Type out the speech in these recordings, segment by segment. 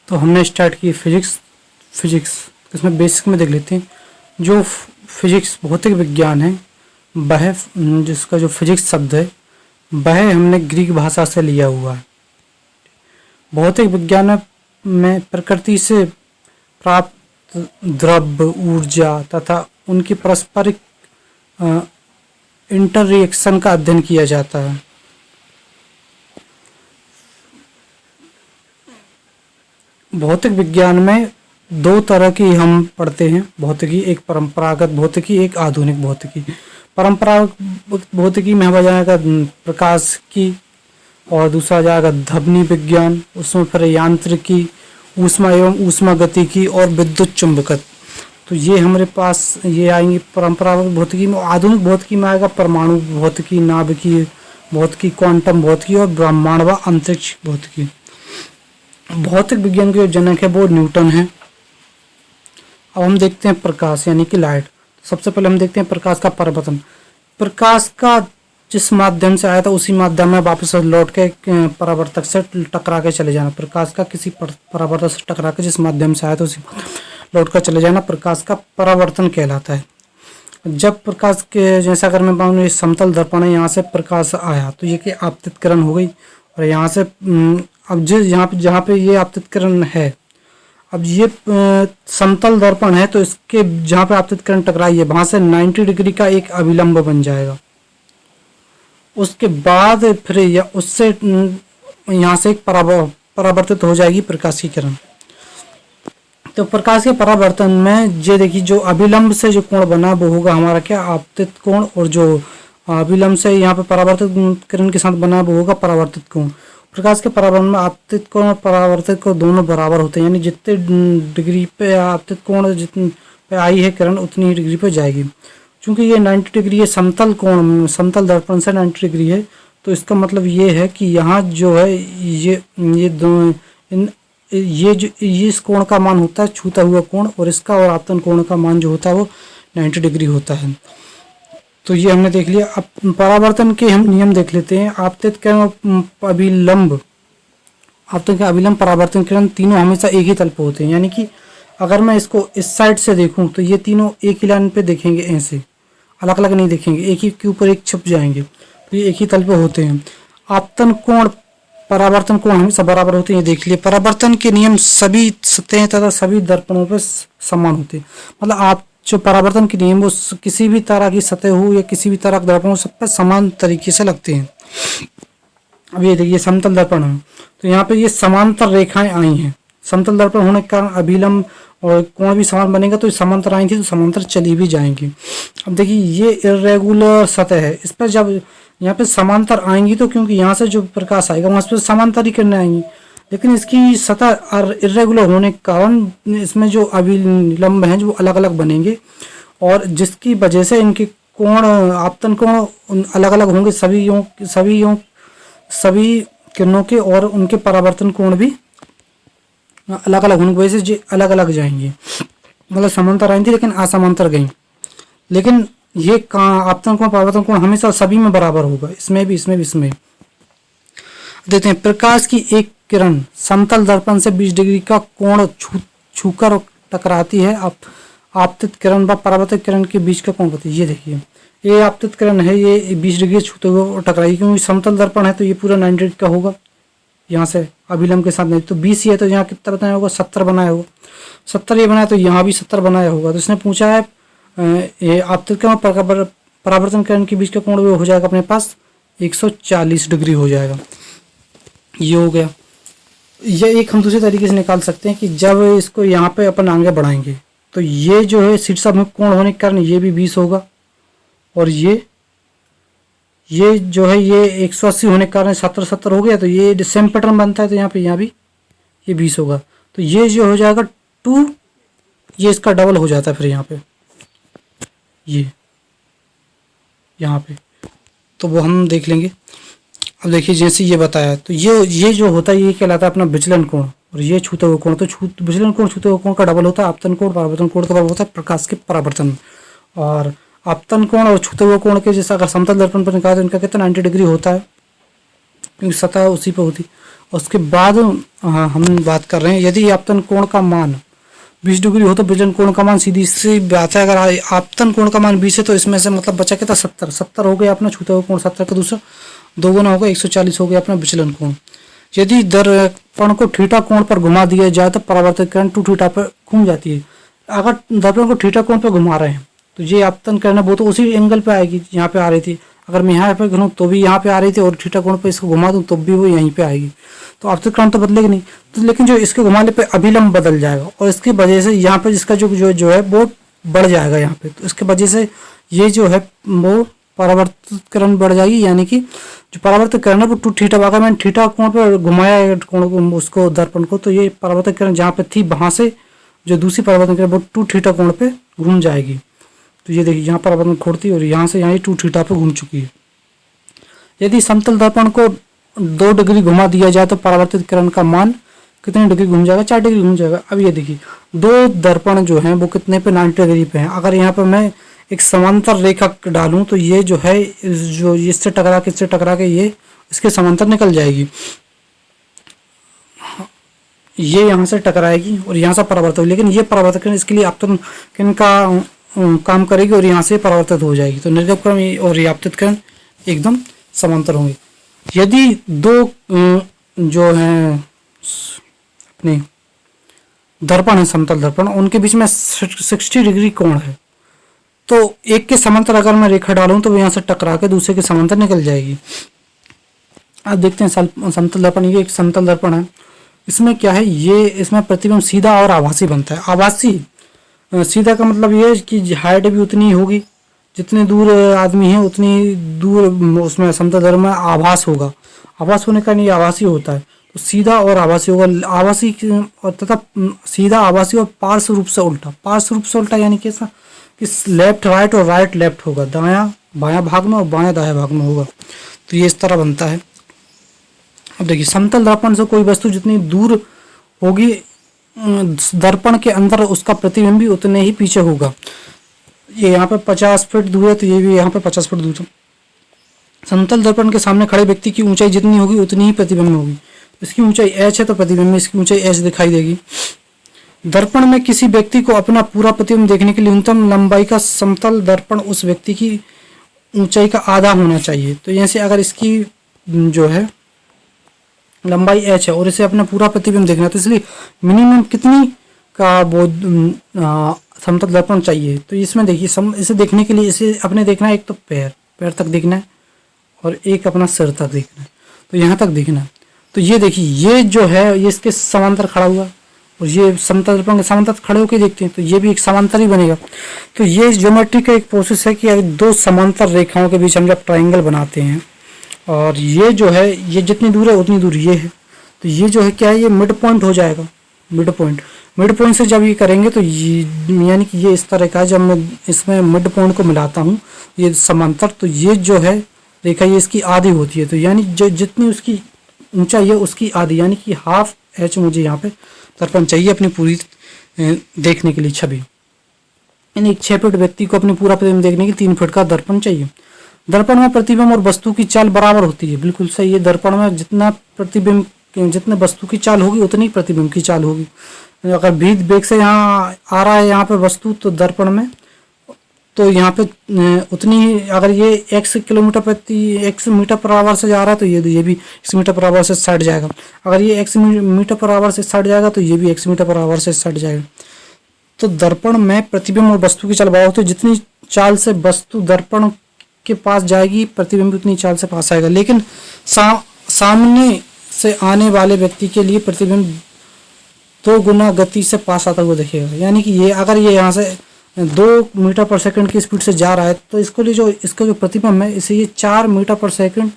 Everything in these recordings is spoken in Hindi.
तो हमने स्टार्ट की फिजिक्स इसमें बेसिक में देख लेते हैं। जो फिजिक्स भौतिक विज्ञान है वह जिसका जो फिजिक्स शब्द है वह हमने ग्रीक भाषा से लिया हुआ है। भौतिक विज्ञान में प्रकृति से प्राप्त द्रव्य ऊर्जा तथा उनकी पारस्परिक इंटररिएक्शन का अध्ययन किया जाता है। भौतिक विज्ञान में दो तरह की हम पढ़ते हैं भौतिकी, एक परंपरागत भौतिकी, एक आधुनिक भौतिकी। परंपरागत भौतिकी में हमारा जाएगा प्रकाश की, और दूसरा जाएगा ध्वनि विज्ञान, उसमें फिर यांत्रिकी, ऊष्मा एवं ऊष्मा गतिकी और विद्युत चुंबकत्व। तो ये हमारे पास ये आएंगे परंपरागत भौतिकी में। आधुनिक भौतिकी में आएगा परमाणु भौतिकी, नाभिकीय भौतिकी, क्वांटम भौतिकी और ब्रह्मांड व अंतरिक्ष भौतिकी। भौतिक विज्ञान के जो जनक है वो न्यूटन है। अब हम देखते हैं प्रकाश यानी कि लाइट। सबसे पहले हम देखते हैं प्रकाश का परावर्तन। प्रकाश का जिस माध्यम से आया था उसी माध्यम में वापस लौट के परावर्तक से टकरा के चले जाना। प्रकाश का किसी परावर्तक से टकरा के जिस माध्यम से आया था उसी लौट कर चले जाना प्रकाश का परावर्तन कहलाता है। जब प्रकाश के जैसा अगर मैं मानूं ये समतल दर्पण है, यहाँ से प्रकाश आया तो ये कि आपतित किरण हो गई, और यहाँ से अब जिस जहाँ पे ये आपतित किरण है, अब ये समतल दर्पण है तो इसके जहाँ पे आपतित किरण टकराई है वहां से 90 डिग्री का एक अभिलंब बन जाएगा। उसके बाद फिर उससे यहाँ से एक परावर्तित हो जाएगी प्रकाश की किरण। तो प्रकाश के परावर्तन में ये देखिए जो अभिलंब से जो कोण बना वो होगा हमारा क्या आपतित कोण, और जो अभिलंब से यहाँ पे परावर्तित किरण के साथ बना वो होगा परावर्तित कोण। प्रकाश के परावर्तन में आपतित कोण और परावर्तित कोण दोनों बराबर होते हैं, यानी जितने डिग्री पे आपतित कोण जितनी पे आई है किरण उतनी ही डिग्री पे जाएगी। क्योंकि ये 90 डिग्री है समतल कोण, समतल दर्पण से 90 डिग्री है, तो इसका मतलब ये है कि यहाँ जो है ये दोनों ये इस कोण का मान होता है छूता हुआ कोण, और इसका और आपतन कोण का मान जो होता है वो 90 डिग्री होता है। तो ये हमने देख लिया। अब परावर्तन के हम नियम देख लेते हैं। आपतित किरण अभिलंब, आपतित अभिलंब परावर्तन किरण तीनों हमेशा एक ही तल पे होते हैं, यानी कि अगर मैं इसको इस साइड से देखूं तो ये तीनों एक ही लाइन पे देखेंगे, ऐसे अलग अलग नहीं देखेंगे, एक ही के ऊपर एक छुप जाएंगे, तो ये एक ही तल पे होते हैं। आपतन कोण परावर्तन कोण हमेशा बराबर होते हैं, ये देख लिए। परावर्तन के नियम सभी सतह तथा सभी दर्पणों पे समान होते हैं। मतलब आप जो परावर्तन के नियम वो किसी भी तरह की सतह हो या किसी भी तरह के दर्पण हो सब पे समान तरीके से लगते हैं। अब ये देखिए समतल दर्पण है तो यहाँ पे ये समांतर रेखाएं आई हैं। समतल दर्पण होने के कारण अभिलंब और कोण भी समान बनेगा, तो समांतर आई थी तो समांतर चली भी जाएंगी। अब देखिए ये इरेगुलर सतह है, इस पर जब यहाँ पे समांतर आएंगी तो क्योंकि यहाँ से जो प्रकाश आएगा वहां पर समांतर ही किरणें आएंगी, लेकिन इसकी सतह इरेगुलर होने के कारण इसमें जो अभिलंब हैं जो अलग अलग बनेंगे, और जिसकी वजह से इनके कोण आपतन कोण अलग अलग होंगे सभी किरणों के, और उनके परावर्तन कोण भी अलग अलग होने की वजह से जो अलग अलग जाएंगे। मतलब समांतर आई थी लेकिन असमांतर गई, लेकिन ये आपतन कोण परावर्तन कोण हमेशा सभी में बराबर होगा, इसमें भी देते हैं। प्रकाश की एक किरण समतल दर्पण से 20 डिग्री का कोण छूकर टकराती है। आपतित किरण व परावर्तित किरण के बीच का कोण बताइए। ये देखिए ये आपतित किरण है, ये 20 डिग्री छूते हुए टकराई, क्योंकि समतल दर्पण है तो ये पूरा 90 डिग्री का होगा यहाँ से अभिलंब के साथ नहीं, तो 20 ही है तो यहाँ कितना बनाया होगा 70 बनाया होगा, 70 ये बनाया तो यहाँ भी 70 बनाया होगा। तो इसने पूछा है ये आपतित किरण परावर्तन किरण के बीच का कोण हो जाएगा अपने पास 140 डिग्री हो जाएगा। ये हो गया। ये एक हम दूसरे तरीके से निकाल सकते हैं कि जब इसको यहाँ पे अपन आगे बढ़ाएंगे तो ये जो है शीर्षक में कोण होने के कारण ये भी 20 होगा, और ये जो है ये 180 होने के कारण 70 हो गया, तो ये सेम पैटर्न बनता है, तो यहाँ भी ये 20 होगा, तो ये जो हो जाएगा 2, ये इसका डबल हो जाता है फिर यहाँ पे यहाँ पे, तो वो हम देख लेंगे। अब देखिए जैसे ये बताया तो ये जो होता है ये कहलाता है अपना विचलन कोण, और ये छूते हुए कोण, तो विचलन कोण छूते हुए कोण का डबल होता है आपतन कोण, परावर्तन कोण का डबल होता है प्रकाश के परावर्तन। और आपतन कोण और छूते हुए कोण के जैसा अगर समतल दर्पण पर निकाले तो इनका कितना 90 डिग्री होता है, क्योंकि सतह उसी पे होती, उसके बाद हम बात कर रहे हैं, यदि आपतन कोण का मान 20 डिग्री हो तो विचलन कोण का मान सीधी सी बात है, अगर आपतन कोण का मान 20 है तो इसमें से मतलब बचा कितना 70 हो गया अपना छूता हुआ कोण 70 का दूसरा 2 गुना होगा 140 हो गया अपना विचलन कोण। यदि दर्पण को थीटा कोण पर घुमा दिया जाए तो परावर्तित किरण 2 थीटा पर घूम जाती है। अगर दर्पण को थीटा कोण पर घुमा रहे हैं तो ये आपतन किरण है वो तो उसी एंगल पे आएगी यहाँ पे आ रही थी। अगर मैं यहाँ पे घूमूं तो भी यहाँ पे आ रही थी और थीटा कोण पे इसको घुमा दूँ तो भी वो यहीं पे आएगी, तो आपतन किरण तो बदलेगी नहीं। तो लेकिन जो इसके घुमाने पे अभिलंब बदल जाएगा और इसकी वजह से यहाँ पे इसका जो है वो बढ़ जाएगा यहाँ पे, तो इसके वजह से ये जो है वो परावर्तित किरण बढ़ जाएगी, यानी कि जो परावर्तित किरण है वो 2 थीटा, अगर मैंने थीटा कोण पर घुमाया कोण को उसको दर्पण को तो ये परावर्तित किरण जहाँ पे थी वहां से जो दूसरी परावर्तन किरण वो 2 थीटा कोण पे घूम जाएगी। तो ये देखिए यहाँ परावर्तन खोड़ती और यहाँ से यहाँ 2 थीटा पे घूम चुकी है। यदि समतल दर्पण को 2 डिग्री घुमा दिया जाए तो परावर्तित किरण का मान कितने डिग्री घूम जाएगा, 4 डिग्री घूम जाएगा। अब ये देखिए 2 दर्पण जो हैं वो कितने पे 90 डिग्री पे हैं। अगर यहाँ पे मैं एक समांतर रेखा डालूं तो ये जो है जो इससे टकरा के ये इसके समांतर निकल जाएगी, ये यहाँ से टकराएगी और यहाँ से परावर्तित, लेकिन ये परावर्तित किरण इसके लिए आपतन किरण का काम करेगी और यहाँ से परावर्तित हो जाएगी। तो निर्गत किरण और आपतित किरण एकदम समांतर होंगे। यदि 2 जो हैं अपने दर्पण है समतल दर्पण उनके बीच में 60 डिग्री कोण है तो एक के समांतर अगर मैं रेखा डालूं तो वो यहाँ से टकरा के दूसरे के समांतर निकल जाएगी। आप देखते हैं समतल दर्पण, ये एक समतल दर्पण है, इसमें क्या है ये इसमें प्रतिबिंब सीधा और आभासी बनता है। आभासी सीधा का मतलब ये है कि हाइट भी उतनी होगी, जितने दूर आदमी है उतनी दूर उसमें समतल दर्पण में आभास होगा। आभास होने का नहीं आभासी होता है, तो सीधा और आभासी होगा। आभासी और तथा सीधा आभासी और पार्श्व रूप से उल्टा, पार्श्व रूप से उल्टा यानी कैसा कि लेफ्ट राइट और राइट लेफ्ट होगा, दायां बायां भाग में और बायां दायां भाग में होगा, तो ये इस तरह बनता है। अब देखिए समतल दर्पण से कोई वस्तु जितनी दूर होगी दर्पण के अंदर उसका प्रतिबिंब भी उतने ही पीछे होगा। ये यहाँ पे 50 फीट दूर है तो ये भी यहाँ पे 50 फीट दूर है। समतल दर्पण के सामने खड़े व्यक्ति की ऊंचाई जितनी होगी उतनी ही प्रतिबिंब होगी। इसकी ऊंचाई h है तो प्रतिबिंब में इसकी ऊंचाई h दिखाई देगी। दर्पण में किसी व्यक्ति को अपना पूरा प्रतिबिंब देखने के लिए न्यूनतम लंबाई का समतल दर्पण उस व्यक्ति की ऊंचाई का आधा होना चाहिए। तो यहाँ से अगर इसकी जो है लंबाई h है और इसे अपना पूरा प्रतिबिंब देखना है तो इसलिए मिनिमम कितनी का वो समतल दर्पण चाहिए। तो इसमें देखिए इसे देखने के लिए इसे अपने देखना है, एक तो पैर तक देखना है और एक अपना सिर तक देखना है, तो यहाँ तक देखना है। तो ये देखिए ये जो है ये इसके समांतर खड़ा हुआ और ये समतल दर्पण के समांतर खड़े होकर देखते हैं तो ये भी एक समांतर ही बनेगा। तो ये ज्योमेट्री का एक प्रोसेस है कि अगर 2 समांतर रेखाओं के बीच हम जब ट्राइंगल बनाते हैं और ये जो है ये जितनी दूर है उतनी दूर ये है, तो ये जो है क्या है ये मिड पॉइंट हो जाएगा। मिड पॉइंट से जब ये करेंगे तो ये यानी कि ये इस तरह का जब मैं इसमें मिड पॉइंट को मिलाता हूँ ये समांतर, तो ये जो है रेखा ये इसकी आधी होती है। तो यानी जो जितनी उसकी ऊंचाई है उसकी आधी यानी कि हाफ h मुझे यहाँ पे दर्पण चाहिए अपनी पूरी देखने के लिए छवि। यानी एक 6 फीट व्यक्ति को अपनी पूरा प्रतिबिंब देखने के 3 फीट का दर्पण चाहिए। दर्पण में प्रतिबिंब और वस्तु की चाल बराबर होती है, बिल्कुल सही है। दर्पण में जितना प्रतिबिंब जितने वस्तु की चाल होगी उतनी प्रतिबिंब की चाल होगी। अगर भीत वेग से यहाँ आ रहा है यहाँ पे वस्तु तो दर्पण में तो यहाँ पे उतनी ही, अगर ये x मीटर पर आवर से जा रहा है तो ये भी x मीटर पर आवर से सट जाएगा। अगर ये x मीटर पर आवर से सट जाएगा तो ये भी x मीटर पर आवर से सट जाएगा। तो दर्पण में प्रतिबिंब और वस्तु की चाल बराबर होती है। जितनी चाल से वस्तु दर्पण के पास जाएगी प्रतिबिंब उतनी चाल से पास आएगा। लेकिन सामने से आने वाले व्यक्ति के लिए प्रतिबिंब 2 गुना गति से पास आता हुआ दिखेगा। यानी कि ये अगर ये यहाँ से 2 मीटर पर सेकंड की स्पीड से जा रहा है तो इसको लिए जो इसका जो प्रतिबिंब है इसे ये 4 मीटर पर सेकंड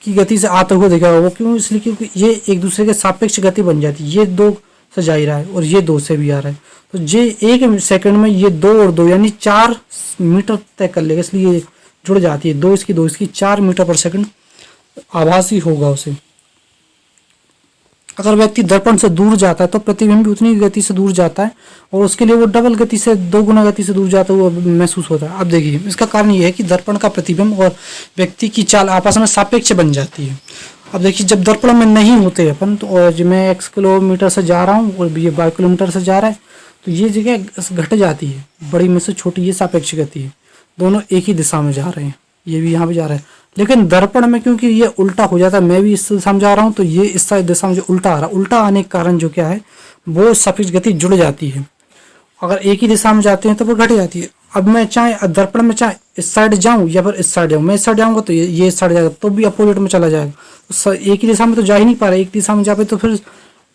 की गति से आता हुआ दिखेगा। वो क्यों? इसलिए क्योंकि ये एक दूसरे के सापेक्ष गति बन जाती है। ये 2 से जा ही रहा है और ये 2 से भी आ रहा है, तो ये 1 सेकंड में ये 2 और 2 यानी 4 मीटर तय कर लेगा, इसलिए जुड़ जाती है। 2 इसकी 4 मीटर पर सेकंड आभासी होगा उसे। अगर व्यक्ति दर्पण से दूर जाता है तो प्रतिबिंब भी उतनी गति से दूर जाता है और उसके लिए वो डबल गति से 2 गुना गति से दूर जाता हुआ महसूस होता है। अब देखिए इसका कारण ये है कि दर्पण का प्रतिबिंब और व्यक्ति की चाल आपस में सापेक्ष बन जाती है अब देखिए जब दर्पण में नहीं होते अपन तो, और जो मैं x किलोमीटर से जा रहा हूँ और ये y किलोमीटर से जा रहा है, तो ये जगह घट जाती है, बड़ी में से छोटी ये सापेक्ष गति है, दोनों एक ही दिशा में जा रहे हैं, ये भी यहाँ पे जा रहा है। लेकिन दर्पण में क्योंकि ये उल्टा हो जाता है, मैं भी इस दिशा में जा रहा हूँ तो ये इस दिशा में जो उल्टा आ रहा है, उल्टा आने के कारण जो क्या है वो सापेक्ष गति जुड़ जाती है। अगर एक ही दिशा में जाते हैं तो वो घट जाती है। अब मैं चाहे दर्पण में चाहे इस साइड जाऊं या फिर इस साइड जाऊं, मैं इस साइड जाऊंगा तो ये इस साइड जाएगा तो भी अपोजिट में चला जाएगा, तो एक ही दिशा में तो जा ही नहीं पा रहा, एक दिशा में जा पे तो फिर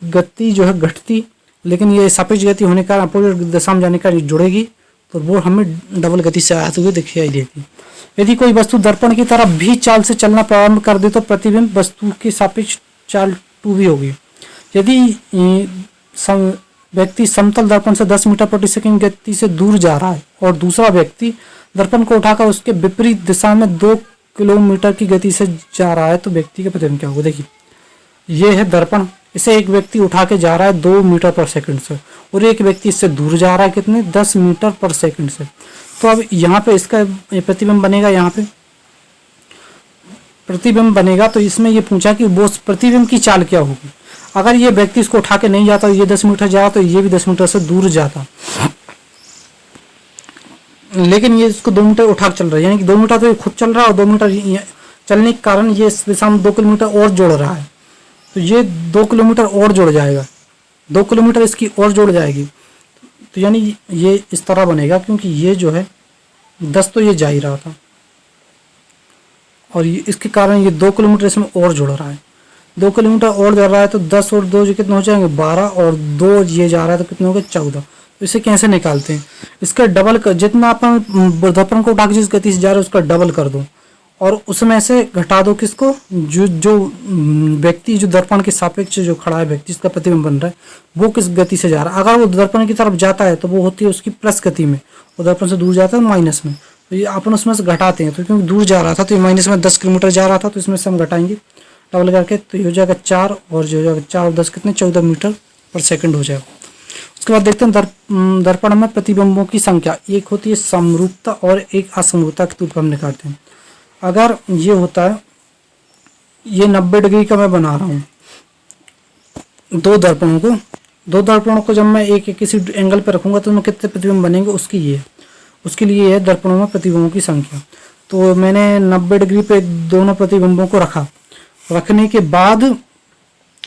गति जो है घटती, लेकिन ये सापेक्ष गति होने का अपोजिट दिशा में जाने का जुड़ेगी तो वो हमें डबल गति से आते हुए दिखाई देती। यदि कोई वस्तु दर्पण की तरफ भी चाल से चलना प्रारंभ कर दे तो प्रतिबिंब वस्तु के सापेक्ष चाल 2v होगी। यदि व्यक्ति समतल दर्पण से 10 मीटर प्रति सेकंड गति से दूर जा रहा है और दूसरा व्यक्ति दर्पण को उठाकर उसके विपरीत दिशा में 2 किलोमीटर की गति से जा रहा है तो व्यक्ति का प्रतिबिंब क्या होगा। देखिए ये है दर्पण, इसे एक व्यक्ति उठा के जा रहा है 2 मीटर पर सेकंड से और एक व्यक्ति इससे दूर जा रहा है कितने 10 मीटर पर सेकंड से। तो अब यहाँ पे इसका प्रतिबिंब बनेगा, यहाँ पे प्रतिबिंब बनेगा तो इसमें ये पूछा कि वो प्रतिबिंब की चाल क्या होगी। अगर ये व्यक्ति इसको उठा के नहीं जाता, ये 10 मीटर जाता तो ये भी 10 मीटर से दूर जाता, लेकिन ये इसको 2 मीटर उठा के चल रहा है, यानी कि 2 मीटर तो ये खुद चल रहा है और 2 मीटर चलने के कारण ये इस दिशा में 2 किलोमीटर और जोड़ रहा है, तो ये 2 किलोमीटर और जुड़ जाएगा, 2 किलोमीटर इसकी और जुड़ जाएगी, तो यानी ये इस तरह बनेगा क्योंकि ये जो है 10 तो ये जा ही रहा था और ये इसके कारण ये 2 किलोमीटर इसमें और जुड़ रहा है, 2 किलोमीटर और जा रहा है तो 10 और 2 जो कितने हो जाएंगे 12 और 2 ये जा रहा है तो कितने हो गए 14। तो इसे कैसे निकालते हैं, इसका डबल कर, जितना अपन दर्पण को उठा के जिस गति से जा रहे हैं उसका डबल कर दो और उसमें से घटा दो किसको, जो व्यक्ति जो दर्पण के सापेक्ष जो खड़ा है व्यक्ति जिसका प्रतिबिंब बन रहा है वो किस गति से जा रहा है। अगर वो दर्पण की तरफ जाता है तो वो होती है उसकी प्लस गति में, वो दर्पण से दूर जाता है माइनस में, तो ये अपन उसमें से घटाते हैं, तो क्योंकि दूर जा रहा था तो ये माइनस में 10 किलोमीटर जा रहा था तो इसमें से हम घटाएंगे डबल करके, तो ये हो जाएगा 4 और जो हो जाएगा 4 और 10 कितने 14 मीटर पर सेकंड हो जाएगा। उसके बाद देखते हैं दर्पण में प्रतिबिंबों की संख्या, एक होती है समरूपता और एक असमरूपता के तौर पर हम निकालते हैं। अगर ये होता है, ये 90 डिग्री का मैं बना रहा हूँ, दो दर्पणों को जब मैं एक किसी एंगल पर रखूंगा तो उनमें कितने प्रतिबिंब बनेंगे उसके लिए है दर्पणों में प्रतिबिंबों की संख्या। तो मैंने 90 डिग्री पे दोनों प्रतिबिंबों को रखने के बाद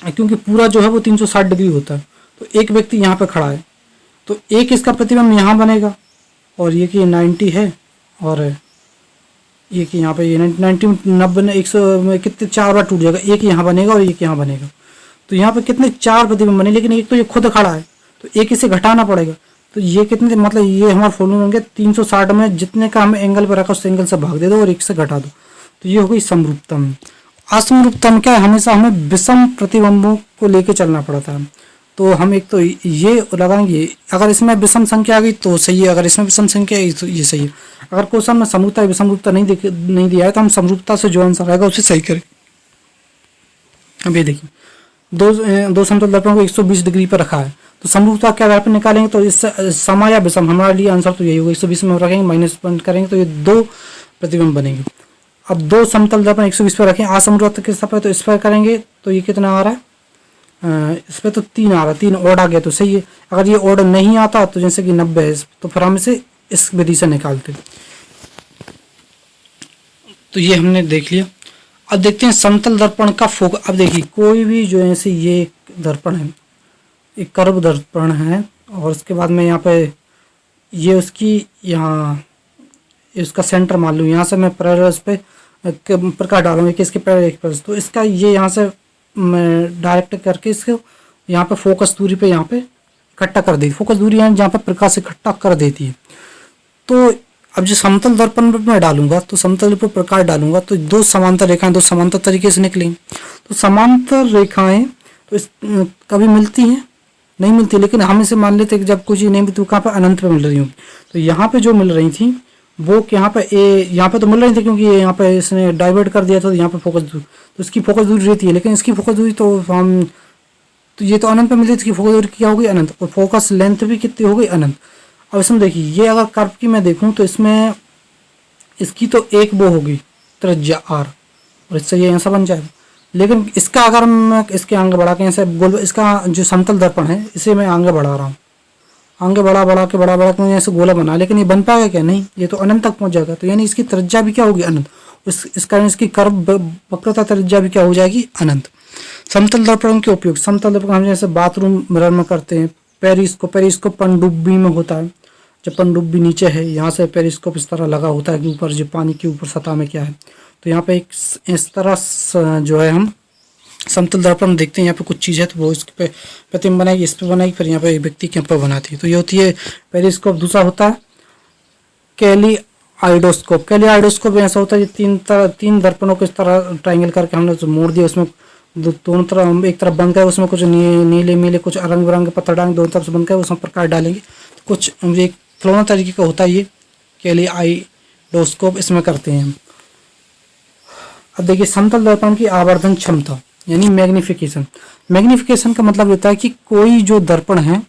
क्योंकि पूरा जो है वो 360 डिग्री होता है, तो एक व्यक्ति यहाँ पे खड़ा है तो एक इसका प्रतिबिंब यहाँ बनेगा और ये कि 90 है और ये कि यहाँ पे ये 90 90 100 कितने 4 बार टूट जाएगा, एक यहाँ बनेगा और एक यहाँ बनेगा, तो यहाँ पे कितने 4 प्रतिबिंब बने, लेकिन एक तो ये खुद खड़ा है तो एक इसे घटाना पड़ेगा, तो ये कितने मतलब ये हमारा फॉर्मूला बन गया 360 में जितने का हमें एंगल पर रखा उस एंगल से भाग दे दो और एक से घटा दो, तो ये हो गई समरूपतम। असमरूपतम क्या है, हमेशा हमें विषम प्रतिबिंबों को लेके चलना पड़ता है, तो हम एक तो ये लगाएंगे, अगर इसमें विषम संख्या आ गई तो सही है, अगर इसमें विषम संख्या आई तो ये सही है। अगर क्वेश्चन में समरूपता विषमरूपता नहीं दिया है तो हम समरूपता से जो आंसर आएगा उसे सही करें। अब ये देखिए दो समतल दर्पण को 120 डिग्री पर रखा है तो समरूपता के आधार पर निकालेंगे तो इससे सम या विषम हमारे लिए आंसर तो यही होगा, 120 में रखेंगे माइनस पॉइंट करेंगे तो ये 2 प्रतिबिंब बनेंगे। अब 2 समतल दर्पण 120 पर रखें, असमरूपता किस पर तो इस पर करेंगे तो ये कितना आ रहा है, इस पर तो 3 आ रहा है, 3 ओड आ गया तो सही है। अगर ये ओड नहीं आता तो जैसे कि 90 है तो फिर हम इसे इस विधि से निकालते। तो ये हमने देख लिया। अब देखते हैं समतल दर्पण का फोकस। अब देखिए कोई भी जो है ये दर्पण है, एक कर्व दर्पण है और उसके बाद में यहाँ पे ये उसकी यहाँ इसका सेंटर मान लूँ, यहाँ से मैं पैरेलल पे प्रकाश डालूंगा कि इसके पैरेलल एक पर, तो इसका ये यहाँ से मैं डायरेक्ट करके इसको यहाँ पे फोकस दूरी पे यहाँ पे इकट्ठा कर देती, फोकस दूरी यहाँ जहाँ पे प्रकाश इकट्ठा कर देती है। तो अब जो समतल दर्पण पर मैं डालूंगा तो समतल पर प्रकाश डालूंगा तो 2 समांतर रेखाएं 2 समांतर तरीके से निकलेंगी। तो समांतर रेखाएं तो इस कभी मिलती हैं नहीं मिलती, लेकिन हम इसे मान लेते कि जब कुछ ही नहीं मिलती तो कहाँ पर अनंत पे मिल रही होंगी। तो यहाँ पे जो मिल रही थी वो यहाँ पे यहाँ पे तो मिल रही थी क्योंकि यहाँ पे इसने डाइवर्ट कर दिया था, तो यहाँ पे फोकस दूरी तो इसकी फोकस दूरी रहती है, लेकिन इसकी फोकस दूरी तो हम तो ये तो अनंत पे मिलती थी, इसकी फोकस दूरी क्या हो गई अनंत, और फोकस लेंथ भी कितनी हो गई अनंत। अब इसमें देखिए ये अगर कर्व की मैं देखूँ तो इसमें इसकी तो एक वो होगी त्रिज्या r और इससे ये ऐसा बन जाएगा। लेकिन इसका अगर मैं इसके आगे बढ़ा के ऐसे गोल, इसका जो समतल दर्पण है इसे मैं आगे बढ़ा रहा हूँ, आगे बढ़ा के मुझे ऐसे गोला बना, लेकिन ये बन पाएगा क्या? नहीं, ये तो अनंत तक पहुंच जाएगा। तो यानी इसकी त्रिज्या भी क्या होगी? अनंत। इस कारण इसकी कर्व वक्रता त्रिज्या भी क्या हो जाएगी? अनंत। समतल दर्पण के उपयोग, समतल दर्पण हम जैसे बाथरूम मिरर में करते हैं। पेरिस्कोप पनडुब्बी में होता है। जब पनडुब्बी नीचे है, यहाँ से पेरिस्कोप इस तरह लगा होता है कि ऊपर जो पानी के ऊपर सतह में क्या है, तो यहाँ पे एक इस तरह जो है हम समतल दर्पण देखते हैं। यहाँ पे कुछ चीज़ है तो वो इस पे प्रतिबिंब बनाएगी, इस पे बनाएगी, फिर यहाँ पे एक व्यक्ति के ऊपर बनाती है। तो ये होती है पेरिस्कोप। दूसरा होता है कैलिआइडोस्कोप। कैलिआइडोस्कोप ऐसा होता है, तीन दर्पणों को इस तरह ट्राइंगल करके हमने जो मोड़ दिया, उसमें दोनों तरफ एक तरफ बंद कर उसमें कुछ नीले नीले कुछ रंग बिरंगे पत्थर डालेंगे, दोनों तरफ से बंद कर उसमें प्रकाश डालेंगे। तो कुछ एक खिलौना तरीके का होता है ये कैलिआइडोस्कोप, इसमें करते हैं हम। अब देखिए समतल दर्पण की आवर्धन क्षमता यानी मैग्निफिकेशन। मैग्निफिकेशन का मतलब होता है कि कोई जो दर्पण है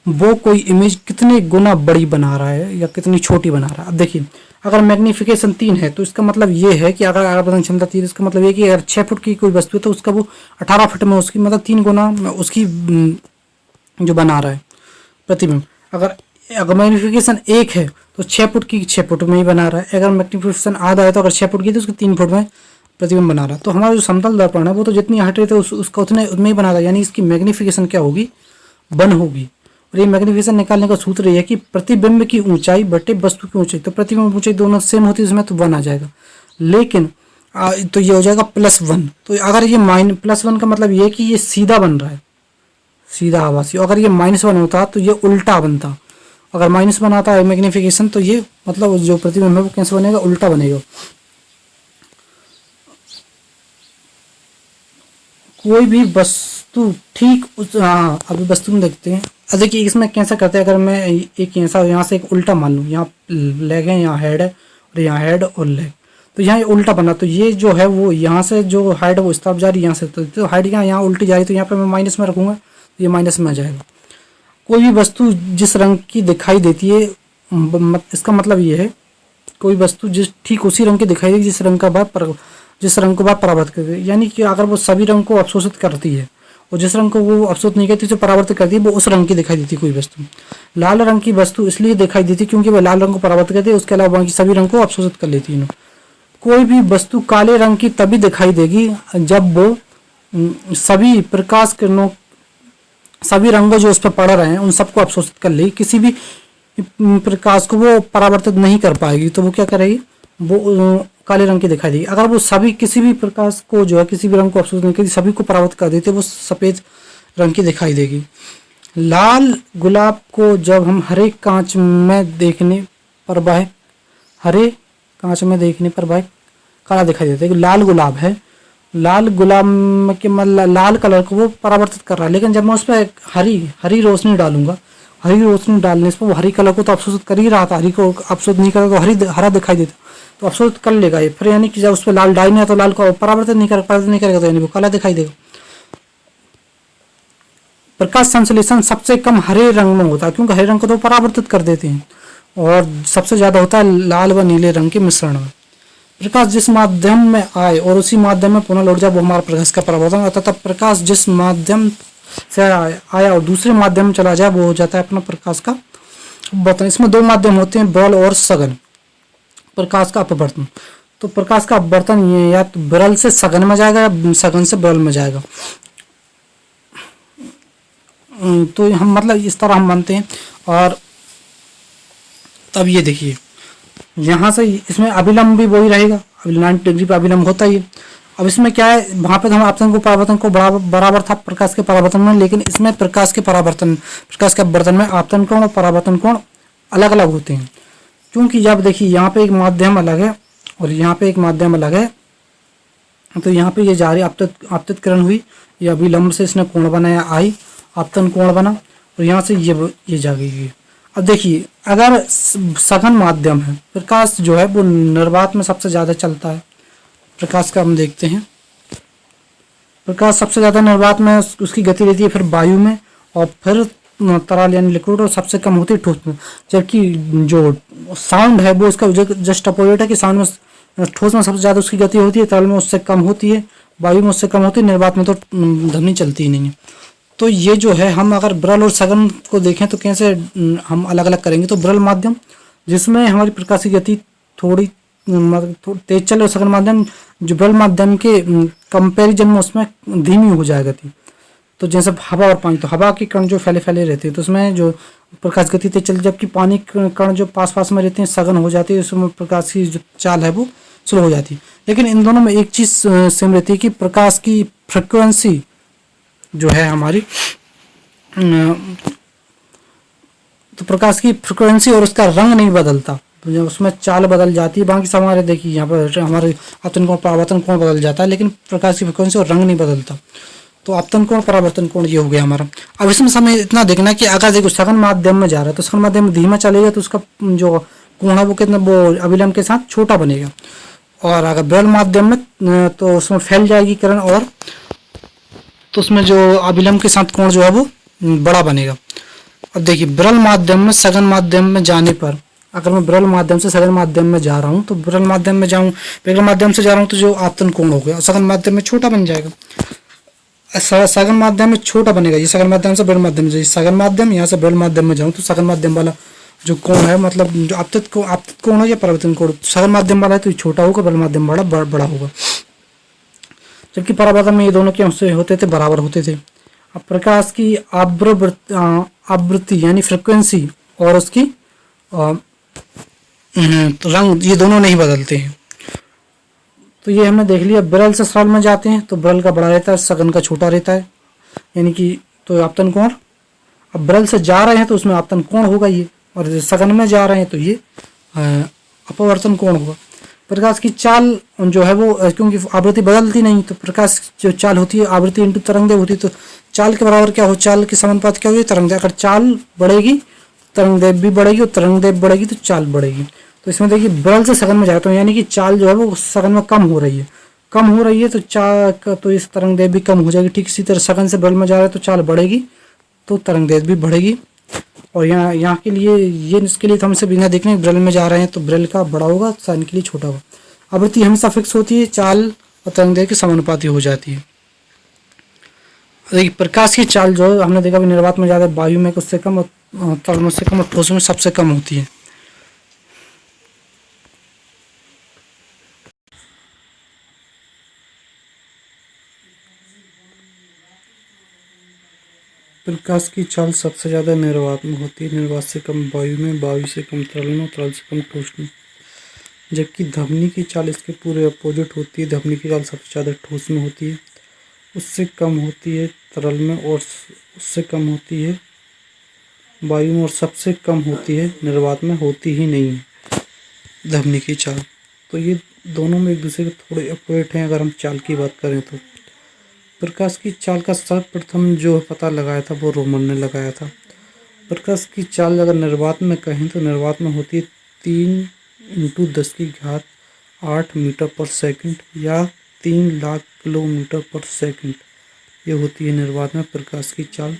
वो कोई इमेज कितने गुना बड़ी बना रहा है या कितनी छोटी बना रहा है। अब देखिए अगर मैग्निफिकेशन 3 है तो इसका मतलब ये है कि अगर आवर्धन क्षमता 3, इसका मतलब ये कि अगर 6 फुट की कोई वस्तु है तो उसका वो 18 फुट में उसकी मतलब 3 गुना उसकी जो बना रहा है प्रतिबिंब। अगर मैग्निफिकेशन 1 है तो 6 फुट की 6 फुट में ही बना रहा है। अगर मैग्निफिकेशन आधा है तो अगर 6 फुट की तो उसको 3 फुट में प्रतिबिंब बना रहा है। तो हमारा जो समतल दर्पण है वो तो जितनी हाइट रहती है उसका उतने ही बना रहा है, यानी इसकी मैग्निफिकेशन क्या होगी? 1 होगी। और ये मैग्निफिकेशन निकालने का सूत्र ये है कि प्रतिबिंब की ऊंचाई बटे वस्तु की ऊंचाई, तो प्रतिबिंब ऊंचाई दोनों सेम होती है इसमें, तो 1 आ जाएगा। लेकिन तो ये हो जाएगा +1। तो अगर ये +1 का मतलब ये है कि ये सीधा बन रहा है, सीधा आभासी। अगर ये -1 होता तो ये उल्टा बनता। अगर -1 आता है मैग्निफिकेशन तो ये मतलब जो प्रतिबिंब है वो कैसे बनेगा? उल्टा बनेगा। कोई भी वस्तु ठीक अभी वस्तु में देखते हैं। अब देखिए इसमें कैसा करते हैं, अगर मैं एक ऐसा यहाँ से एक उल्टा मान लूँ, यहाँ लेग है, यहाँ हेड है, और यहाँ हेड और लेग, तो यहाँ ये उल्टा बना। तो ये जो है वो यहाँ से जो हाइट है वो इस तरफ जा रही है, यहाँ से तो हाइट यहाँ उल्टी जा रही, तो यहाँ पे मैं माइनस में रखूँगा तो ये माइनस में आ जाएगा। कोई भी वस्तु जिस रंग की दिखाई देती है, इसका मतलब ये है कोई वस्तु ठीक उसी रंग की दिखाई देगी जिस रंग को वह परावर्तित करती है। यानी कि अगर वो सभी रंग को अवशोषित करती है और जिस रंग को वो अवशोषित नहीं करती, जो परावर्तित करती है, वो उस रंग की दिखाई देती है कोई वस्तु। लाल रंग की वस्तु इसलिए दिखाई देती है क्योंकि वह लाल रंग को परावर्तित करती है, उसके अलावा बाकी सभी रंग को अवशोषित कर लेती है। कोई भी वस्तु काले रंग की तभी दिखाई देगी जब वो सभी प्रकाश किरणों, सभी रंग जो उस पर पड़ रहे हैं उन सबको अवशोषित कर लेगी। किसी भी प्रकाश को वो परावर्तित नहीं कर पाएगी, तो वो क्या करेगी? वो काले रंग की दिखाई देगी। अगर वो सभी किसी भी प्रकाश को जो है किसी भी रंग को अवशोषित नहीं करती, सभी को परावर्तित कर देते, वो सफ़ेद रंग की दिखाई देगी। लाल गुलाब को जब हम हरे कांच में देखने पर वह काला दिखाई देता है। लाल गुलाब है, लाल गुलाब के मतलब लाल कलर को वो परावर्तित कर रहा है, लेकिन जब मैं उस पर हरी रोशनी डालूंगा, हरी रोशनी डालने से वो हरी कलर को तो अवशोषित कर ही रहा था, हरी को अवशोषित नहीं करेगा तो हरा दिखाई देता, तो अवशोषित कर लेगा ये। फिर यानी कि जब उस पर लाल डाई नहीं है तो लाल को परावर्तित नहीं करेगा, तो यानी वो काला दिखाई देगा। प्रकाश संश्लेषण सबसे कम हरे रंग में होता है, क्योंकि हरे रंग को तो परावर्तित कर देते हैं, और सबसे ज़्यादा होता है लाल व नीले रंग के मिश्रण में। प्रकाश जिस माध्यम में आए और उसी माध्यम में पुनः लौट जाए वो हमारा प्रकाश का परावर्तन, तथा प्रकाश जिस माध्यम से आया और दूसरे माध्यम में चला जाए वो हो जाता है अपना प्रकाश का अपवर्तन। इसमें 2 माध्यम होते हैं, विरल और सघन प्रकाश का अपवर्तन। तो प्रकाश का अपवर्तन ये या तो विरल से सघन में जाएगा या सघन से विरल में जाएगा। तो हम मतलब इस तरह हम मानते हैं। और तब ये देखिए यहाँ से इसमें अभिलंब भी वही रहेगा, 90 डिग्री पर अभिलंब होता ही है। अब इसमें क्या है, वहाँ पे हम आपतन को परावर्तन को बराबर था प्रकाश के परावर्तन में, लेकिन इसमें प्रकाश के अपवर्तन में आपतन कोण और परावर्तन कोण अलग अलग होते हैं। क्योंकि जब देखिए यहाँ पे एक माध्यम अलग है और यहाँ पे एक माध्यम अलग है, तो यहाँ पे ये जा रही आपतित किरण हुई, ये अभिलंब से इसने कोण बनाया आई, आपतन कोण बना, और यहाँ से ये जा गई। अब देखिए अगर सघन माध्यम है, प्रकाश जो है वो निर्वात में सबसे ज़्यादा चलता है। प्रकाश का हम देखते हैं, प्रकाश सबसे ज़्यादा निर्वात में उसकी गति रहती है, फिर वायु में, और फिर तरल यानी लिक्विड, और सबसे कम होती है ठोस में। जबकि जो साउंड है वो इसका जस्ट अपोजिट है कि साउंड में ठोस में सबसे ज़्यादा उसकी गति होती है, तरल में उससे कम होती है, वायु में उससे कम होती है, निर्वात में तो ध्वनि चलती ही नहीं है। तो ये जो है, हम अगर विरल और सघन को देखें तो कैसे हम अलग अलग करेंगे। तो विरल माध्यम जिसमें हमारी प्रकाश की गति थोड़ी मतलब थोड़ी तेज चले, और सघन माध्यम जो विरल माध्यम के कंपेरिजन में उसमें धीमी हो जाए गति। तो जैसे हवा और पानी, तो हवा के कण जो फैले फैले रहते हैं तो उसमें जो प्रकाश गति तेज चलती, जबकि पानी कण जो पास पास में रहते हैं सघन हो जाती है, उसमें प्रकाश की जो चाल है वो स्लो हो जाती है। लेकिन इन दोनों में एक चीज़ सेम रहती है कि प्रकाश की फ्रिक्वेंसी जो है हमारी, तो प्रकाश की फ्रिक्वेंसी और उसका रंग नहीं बदलता, तो जब उसमें चाल बदल जाती है। बाकी सब हमारे देखिए यहाँ पर हमारे आपतन कोण परावर्तन कोण बदल जाता है, लेकिन प्रकाश की फ्रिक्वेंसी और रंग नहीं बदलता। तो आपतन कोण परावर्तन कोण ये हो गया हमारा। अब इसमें समय इतना देखना कि अगर देखो सघन माध्यम में जा रहा है तो सघन माध्यम में धीमा चलेगा तो उसका जो कोण है वो कितना वो अभिलंब के साथ छोटा बनेगा, और अगर विरल माध्यम में तो उसमें फैल जाएगी किरण, और तो उसमें जो अभिलंब के साथ कोण जो है वो बड़ा बनेगा। अब देखिए विरल माध्यम में सघन माध्यम में जाने पर, अगर मैं विरल माध्यम से सघन माध्यम में जा रहा हूँ तो विरल माध्यम में जाऊँ, विरल माध्यम से जा रहा हूँ तो जो आपतन कोण हो गया सघन माध्यम में छोटा बन जाएगा। सघन माध्यम में छोटा बनेगा, ये सघन माध्यम से विरल माध्यम में, सघन माध्यम यहाँ से विरल माध्यम में जाऊँ तो सघन माध्यम वाला जो कोण है, मतलब जो आपतित कोण है या परावर्तन कोण, सघन माध्यम वाला है तो ये छोटा होगा, विरल माध्यम वाला बड़ा होगा। जबकि परावर्तन में ये दोनों क्या होते थे, बराबर होते थे। अब प्रकाश की आवृत्ति यानी फ्रिक्वेंसी और उसकी रंग, ये दोनों नहीं बदलते हैं। तो ये हमने देख लिया। विरल से सरल में जाते हैं तो विरल का बड़ा रहता है, सघन का छोटा रहता है, यानी कि तो आपतन कोण। अब विरल से जा रहे हैं तो उसमें आपतन कोण होगा ये, और सघन में जा रहे हैं तो ये अपवर्तन कोण होगा। प्रकाश की चाल जो है वो, क्योंकि आवृत्ति बदलती नहीं, तो प्रकाश जो चाल होती है आवृत्ति इंटू तरंगदैर्घ्य होती है, तो चाल के बराबर क्या हो, चाल के समानुपात क्या होगी, तरंगदैर्घ्य। अगर चाल बढ़ेगी तरंगदैर्घ्य भी बढ़ेगी, और तरंगदैर्घ्य बढ़ेगी तो चाल बढ़ेगी। तो इसमें देखिए विरल से सघन में जाता हूँ, यानी कि चाल जो है वो सघन में कम हो रही है, तो इस तरंगदैर्घ्य भी कम हो जाएगी। ठीक इसी तरह सघन से विरल में जा रहा है तो चाल बढ़ेगी तो तरंगदैर्घ्य भी बढ़ेगी। और यहाँ के लिए इसके लिए तो हमसे बिना देखने विरल में जा रहे हैं तो विरल का बड़ा होगा, सघन के लिए छोटा होगा। आवृत्ति हमेशा फिक्स होती है, चाल और तरंगदैर्घ्य के समानुपाती हो जाती है। देखिए प्रकाश की चाल जो है हमने देखा भी निर्वात में ज़्यादा, वायु में उससे कम, और तरल में से कम, और ठोस में सबसे कम होती है। प्रकाश की चाल सबसे ज़्यादा निर्वात में होती है, निर्वात से कम वायु में, वायु से कम तरल में, तरल से कम ठोस में। जबकि ध्वनि की चाल इसके पूरे अपोजिट होती है, ध्वनि की चाल सबसे ज़्यादा ठोस में होती है, उससे कम होती है तरल में, और उससे कम होती है वायु में, और सबसे कम होती है निर्वात में, होती ही नहीं है ध्वनि की चाल। तो ये दोनों में एक दूसरे के थोड़े अपोजिट हैं अगर हम चाल की बात करें तो। प्रकाश की चाल का सर्वप्रथम जो पता लगाया था वो रोमन ने लगाया था। प्रकाश की चाल अगर निर्वात में कहें तो निर्वात में होती है 3×10⁸ मीटर पर सेकंड, या 3 लाख किलोमीटर पर सेकंड, ये होती है निर्वात में प्रकाश की चाल।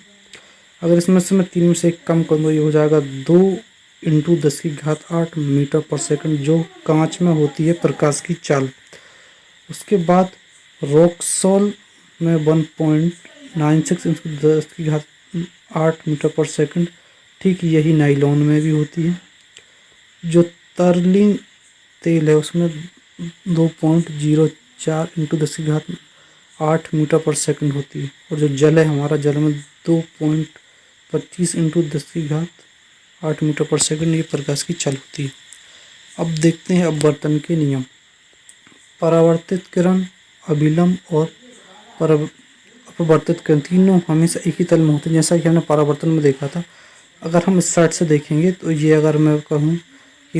अगर इसमें से मैं 3 में से 1 कम करूँगा, ये हो जाएगा 2×10⁸ मीटर पर सेकंड, जो कांच में होती है प्रकाश की चाल। उसके बाद रॉक्सॉल में 1.96×10⁸ मीटर पर सेकंड, ठीक यही नाइलॉन में भी होती है। जो तरलिंग तेल है उसमें 2.04×10⁸ मीटर पर सेकंड होती है। और जो जल है हमारा, जल में 2.25×10⁸ मीटर पर सेकंड, ये प्रकाश की चाल होती है। अब देखते हैं अपवर्तन के नियम। परावर्तित किरण, अभिलंब और अपवर्तित किरण तीनों हमेशा एक ही तल में होते हैं, जैसा कि हमने परावर्तन में देखा था। अगर हम इस साइड से देखेंगे तो ये, अगर मैं कहूँ कि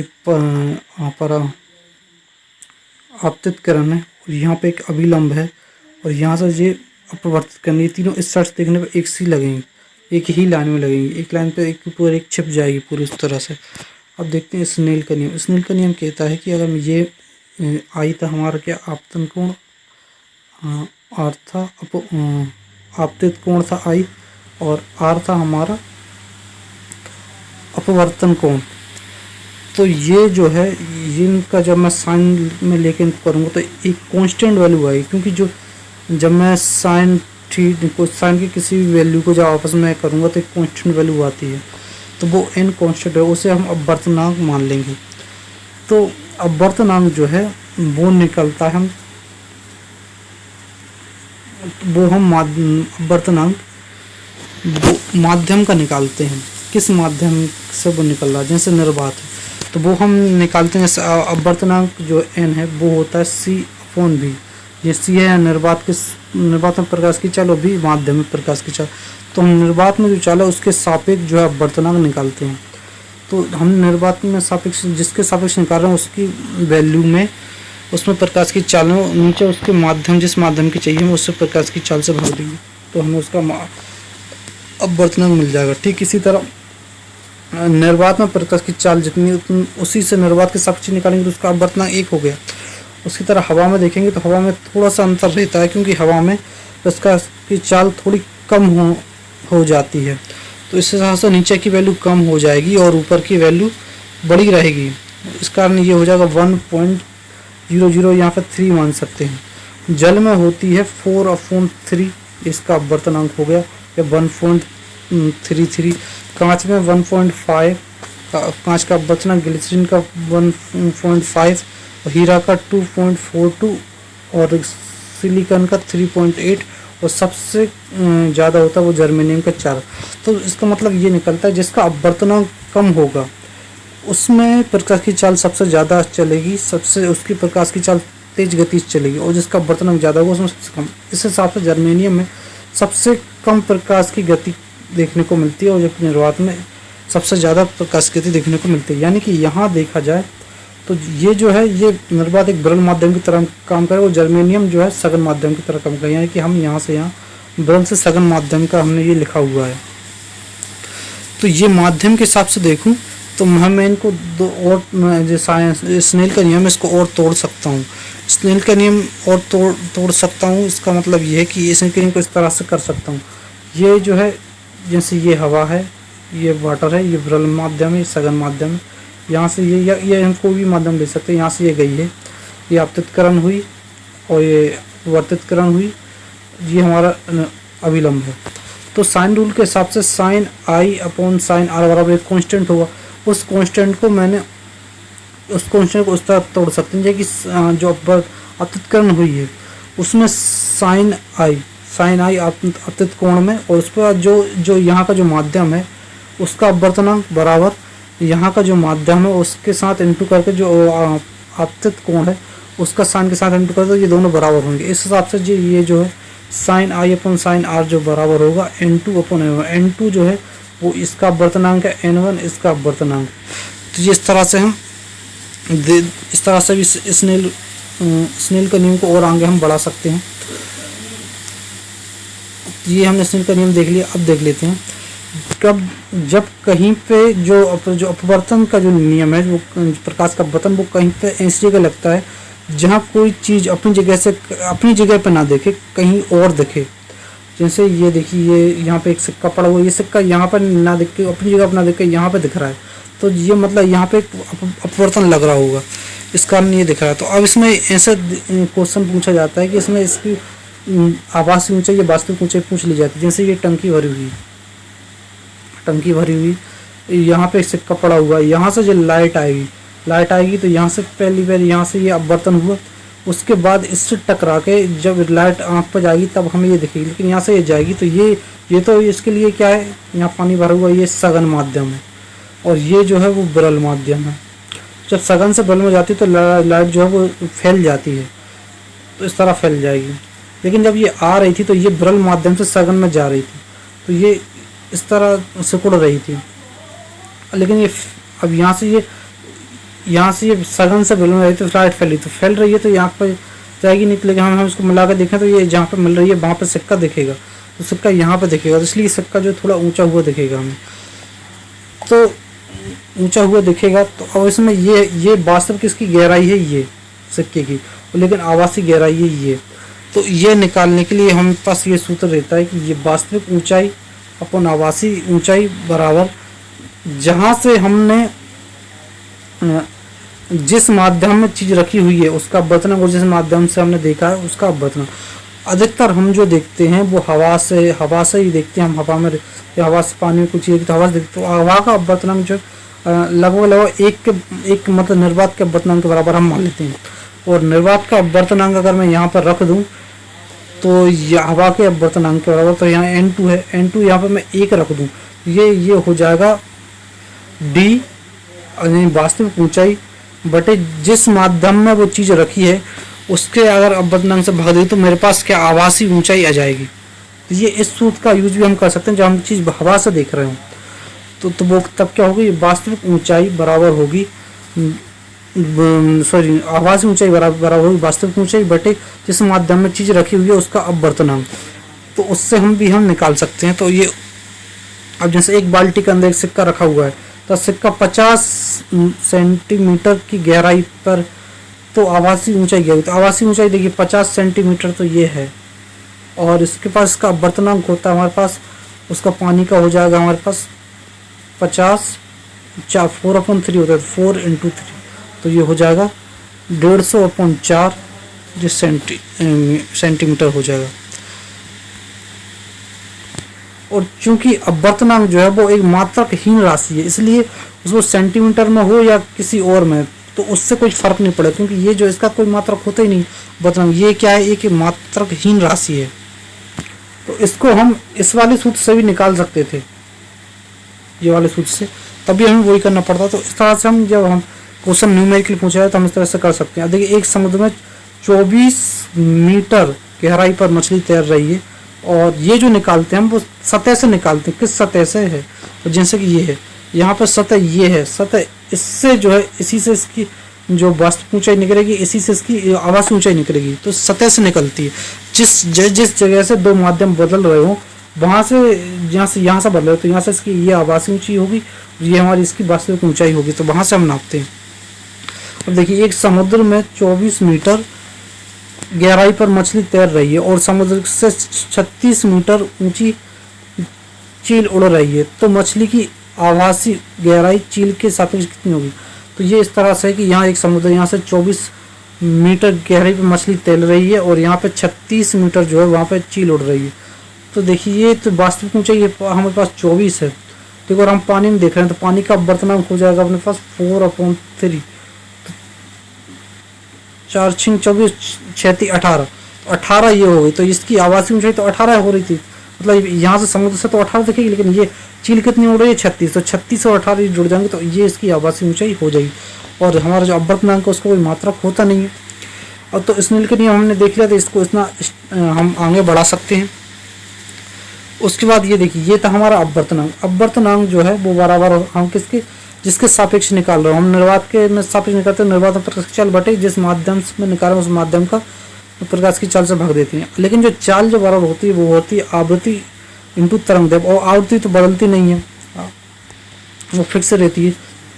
आपतित किरण है और यहाँ पे एक अभिलंब है, और यहाँ से ये अपवर्तित किरण, ये तीनों इस साइड से देखने पर एक सी लगेंगे, एक ही लाइन में लगेंगी, एक लाइन पे एक पूरी एक छिप जाएगी पूरी इस तरह से। अब देखते हैं स्नेल का नियम। स्नेल का नियम कहता है कि अगर ये आई था हमारा क्या आपतन कोण, आर था आपतित कोण था आई, और आर था हमारा अपवर्तन कोण। तो ये जो है इनका जब मैं साइन में लेके करूँगा तो एक कांस्टेंट वैल्यू आएगी, क्योंकि जो जब मैं साइन की किसी भी वैल्यू को जब आपस में करूँगा तो एक कांस्टेंट वैल्यू आती है, तो वो n कांस्टेंट है, उसे हम अपवर्तनांक मान लेंगे। तो अपवर्तनांक जो है वो निकलता है, हम अपवर्तनांक वो माध्यम का निकालते हैं। किस माध्यम से वो निकल रहा है, जैसे निर्वात है तो वो हम निकालते हैं। जैसे अपवर्तनांक जो n है वो होता है c/v। ये c है निर्वात में प्रकाश की चाल, और भी माध्यम में प्रकाश की चाल। तो हम निर्वात में जो चाल है उसके सापेक्ष जो है अपवर्तनांक निकालते हैं। तो हम निर्वात में सापेक्ष जिसके सापेक्ष निकाल रहे हैं उसकी वैल्यू में उसमें प्रकाश की चाल में नीचे उसके माध्यम जिस माध्यम की चाहिए हम उससे प्रकाश की चाल से भर देंगे, तो हमें उसका अपवर्तनांक मिल जाएगा। ठीक इसी तरह निर्वात में प्रकाश की चाल जितनी उसी से निर्वात के सापेक्ष निकालेंगे तो उसका अपवर्तनांक 1 हो गया। उसी तरह हवा में देखेंगे तो हवा में थोड़ा सा अंतर रहता है, क्योंकि हवा में प्रकाश की चाल थोड़ी कम हो जाती है, तो इस हिसाब से नीचे की वैल्यू कम हो जाएगी और ऊपर की वैल्यू बड़ी रहेगी। इस कारण ये हो जाएगा 1.00, यहाँ पर 3 मान सकते हैं। जल में होती है 4/3, इसका अपवर्तनांक हो गया, या 1.33। कांच में 1.5, कांच का अपवर्तनांक, ग्लिसरीन का 1.5, हीरा का 2.42 और सिलिकॉन का 3.8 और सबसे ज़्यादा होता है वो जर्मेनियम का 4। तो इसका मतलब ये निकलता है जिसका अपवर्तनांक कम होगा उसमें प्रकाश की चाल सबसे ज़्यादा चलेगी, उसकी प्रकाश की चाल तेज गति से चलेगी, और जिसका अपवर्तनांक ज़्यादा होगा उसमें सबसे कम। इस हिसाब से जर्मेनियम में सबसे कम प्रकाश की गति देखने को मिलती है और जबकि निर्वात में सबसे ज़्यादा प्रकाश की गति देखने को मिलती है। यानी कि यहाँ देखा जाए तो ये जो है ये निर्वात एक विरल माध्यम की तरह काम करे, वो जर्मेनियम जो है सघन माध्यम की तरह काम करे। यानी कि हम यहाँ से यहाँ विरल से सघन माध्यम का हमने ये लिखा हुआ है। तो ये माध्यम के हिसाब से देखूँ तो मैं इनको दो और स्नेल का नियम इसको और तोड़ सकता हूँ। स्नेल का नियम और तोड़ सकता हूँ। इसका मतलब ये है कि स्नेल के नियम को इस तरह से कर सकता हूँ। ये जो है जैसे ये हवा है, ये वाटर है, ये विरल माध्यम है, सघन माध्यम है। यहाँ से ये हम कोई भी माध्यम ले सकते हैं। यहाँ से ये गई है, ये आपतितकरण हुई और ये वर्तितकरण हुई, ये हमारा अभिलंब है। तो साइन रूल के हिसाब से साइन I/sin r बराबर एक कांस्टेंट होगा। उस कांस्टेंट को उस तरह तोड़ सकते हैं कि जो आपतितकरण हुई है उसमें साइन I आपतित कोण में, और उस पर जो यहाँ का जो माध्यम है उसका अपवर्तनांक बराबर यहाँ का जो माध्यम है उसके साथ इंटू करके जो आपतित कोण है उसका साइन के साथ इंटू करके ये दोनों बराबर होंगे। इस हिसाब से ये जो है साइन I/sin r जो बराबर होगा N2/N1। N2 जो है वो इसका अपवर्तनांक है, N1 इसका अपवर्तनांक। तो ये इस तरह से भी स्नेल का नियम को और आगे हम बढ़ा सकते हैं। ये हमने स्नेल का नियम देख लिया। अब देख लेते हैं जब कहीं पे जो अपवर्तन का जो नियम है, वो प्रकाश का अपवर्तन वो कहीं पे ऐसी जगह लगता है जहाँ कोई चीज़ अपनी जगह पे ना दिखे, कहीं और दिखे। जैसे ये देखिए, ये यहाँ पे एक सिक्का पड़ा हुआ है, ये सिक्का यहाँ पर ना दिख के अपनी जगह पर ना दिख के यहाँ पे दिख रहा है, तो ये मतलब यहाँ पे अपवर्तन लग रहा होगा, इस कारण ये दिख रहा है। तो अब इसमें ऐसा क्वेश्चन पूछा जाता है कि इसमें इसकी आभासी ऊंचाई या वास्तविक ऊंचाई पूछ ली जाती है। जैसे ये टंकी भरी हुई यहाँ पे सिक्का पड़ा हुआ है, यहाँ से जो लाइट आएगी तो यहाँ से पहली बार यहाँ से ये अपवर्तन हुआ, उसके बाद इससे टकरा के जब लाइट आँख पर जाएगी तब हमें ये दिखेगी, लेकिन यहाँ से ये जाएगी तो ये तो इसके लिए क्या है, यहाँ पानी भरा हुआ, ये सघन माध्यम है और ये जो है वो विरल माध्यम है। जब सघन से विरल में जाती है तो लाइट जो है वो फैल जाती है, तो इस तरह फैल जाएगी। लेकिन जब ये आ रही थी तो ये विरल माध्यम से सघन में जा रही थी, तो ये इस तरह सिकुड़ रही थी। लेकिन ये अब यहाँ से ये सघन से विरल में रही, तो लाइट फैल रही है तो यहाँ पर जाएगी नहीं। लेकिन हम इसको मिला कर देखें तो ये जहाँ पर मिल रही है वहाँ पर सिक्का दिखेगा, तो सिक्का यहाँ पर दिखेगा, तो इसलिए सिक्का जो थोड़ा ऊंचा हुआ दिखेगा हमें, तो ऊंचा हुआ दिखेगा। तो अब इसमें ये वास्तव किसकी गहराई है, ये सिक्के की, लेकिन आभासी गहराई है ये। तो ये निकालने के लिए हमारे पास ये सूत्र रहता है कि ये वास्तविक ऊंचाई अपन आभासी ऊंचाई बराबर जहाँ से हमने जिस माध्यम में चीज़ रखी हुई है उसका अपवर्तन, और जिस माध्यम से हमने देखा है उसका अपवर्तन। अधिकतर हम जो देखते हैं वो हवा से ही देखते हैं। हम हवा में या हवा से पानी में कुछ चीज़ तो हवा से देखते हैं। तो हवा का अपवर्तनांक जो लगभग एक मतलब निर्वात के अपवर्तनांक के बराबर हम मान लेते हैं। और निर्वात का अपवर्तनांक अगर मैं यहाँ पर रख दूँ तो हवा के अपवर्तनांक के बराबर, तो यहाँ N2 है, N2 यहाँ पर मैं 1 रख दूँ, ये हो जाएगा D वास्तविक ऊंचाई बटे जिस माध्यम में वो चीज़ रखी है उसके अगर अपवर्तनांक से भाग दें तो मेरे पास क्या आभासी ऊंचाई आ जाएगी। तो ये इस सूत्र का यूज भी हम कर सकते हैं जब हम चीज़ हवा से देख रहे हो। तो वो तब क्या होगी, वास्तविक ऊंचाई बराबर होगी आभासी ऊंचाई बराबर होगी वास्तविक ऊंचाई बटे जिस माध्यम में चीज़ रखी हुई है उसका अपवर्तनांक। तो उससे हम निकाल सकते हैं। तो ये अब जैसे एक बाल्टी के अंदर एक सिक्का रखा हुआ है तो सिक्का 50 सेंटीमीटर की गहराई पर, तो आभासी ऊंचाई क्या होगी, तो आभासी ऊंचाई देखिए 50 सेंटीमीटर तो ये है। और इसके पास इसका अपवर्तनांक होता है हमारे पास, उसका पानी का हो जाएगा हमारे पास 50, 4/3 होता है, 4 × 3, तो ये हो जाएगा 150/4 जिस सेंटीमीटर हो जाएगा। और चूंकि अपवर्तनांक जो है वो एक मात्रकहीन राशि है, इसलिए उसको सेंटीमीटर में हो या किसी और में तो उससे कोई फर्क नहीं पड़ेगा, क्योंकि ये जो इसका कोई मात्रक होता ही नहीं अपवर्तनांक, ये क्या है, एक मात्रकहीन राशि है। तो इसको हम इस वाले सूत्र से भी निकाल सकते थे, ये वाले सूत्र से, तभी हमें वही करना पड़ता। तो इस तरह से हम जब हम क्वेश्चन न्यूमेरिकली पूछा जाए तो हम इस तरह से कर सकते हैं। देखिए एक समुद्र में 24 मीटर गहराई पर मछली तैर रही है और ये जो निकालते हैं हम वो सतह से निकालते हैं। किस सतह से है, तो जैसे कि ये है, यहाँ पर सतह ये है, सतह इससे जो है इसी से इसकी जो वास्तविक ऊंचाई निकलेगी, इसी से इसकी आभासी ऊंचाई निकलेगी। तो सतह से निकलती है। जिस जगह से दो माध्यम बदल रहे हो वहाँ से यहाँ से बदल रहे हो तो यहाँ से इसकी ये आभासी ऊंचाई होगी, ये हमारी इसकी वास्तविक ऊंचाई होगी, तो वहाँ से हम नापते हैं। अब देखिए एक समुद्र में 24 मीटर गहराई पर मछली तैर रही है और समुद्र से 36 मीटर ऊंची चील उड़ रही है, तो मछली की आभासी गहराई चील के सापेक्ष कितनी होगी। तो ये इस तरह से है कि यहाँ एक समुद्र, यहाँ से 24 मीटर गहराई पर मछली तैर रही है और यहाँ पे 36 मीटर जो है वहाँ पे चील उड़ रही है। तो देखिए ये तो वास्तविक ऊंचाई हमारे पास 24 है। देखो और हम पानी में देख रहे हैं तो पानी का अपवर्तनांक हो जाएगा अपने पास 4/3, 4 × 24 = 18 ये हो गई। तो इसकी आवासीय ऊंचाई तो 18 हो रही थी, मतलब यहाँ से समुद्र से तो 18 दिखेगी, लेकिन ये चील कितनी उड़ रही है 36, तो 36 और 18 जुड़ जाएंगे तो ये इसकी आवासीय ऊंचाई हो जाएगी। और हमारा जो अपवर्तनांक है उसका कोई मात्रक होता नहीं है। अब तो स्नेल के नियम हमने देख लिया, तो इसको इतना हम आगे बढ़ा सकते हैं। उसके बाद ये देखिए ये था हमारा अपवर्तनांक जो है वो बराबर हम जिसके सापेक्ष निकाल रहे हो, हम निर्वात के में सापेक्ष निकालते हैं, निर्वात में प्रकाश की चाल बटे जिस माध्यम में निकाल रहे हैं उस माध्यम का प्रकाश की चाल से भाग देती है। लेकिन जो चाल जो बराबर होती है वो होती है आवृत्ति इंटू तरंगदैर्घ्य, और आवृत्ति तो बदलती नहीं है, वो फिक्स रहती है।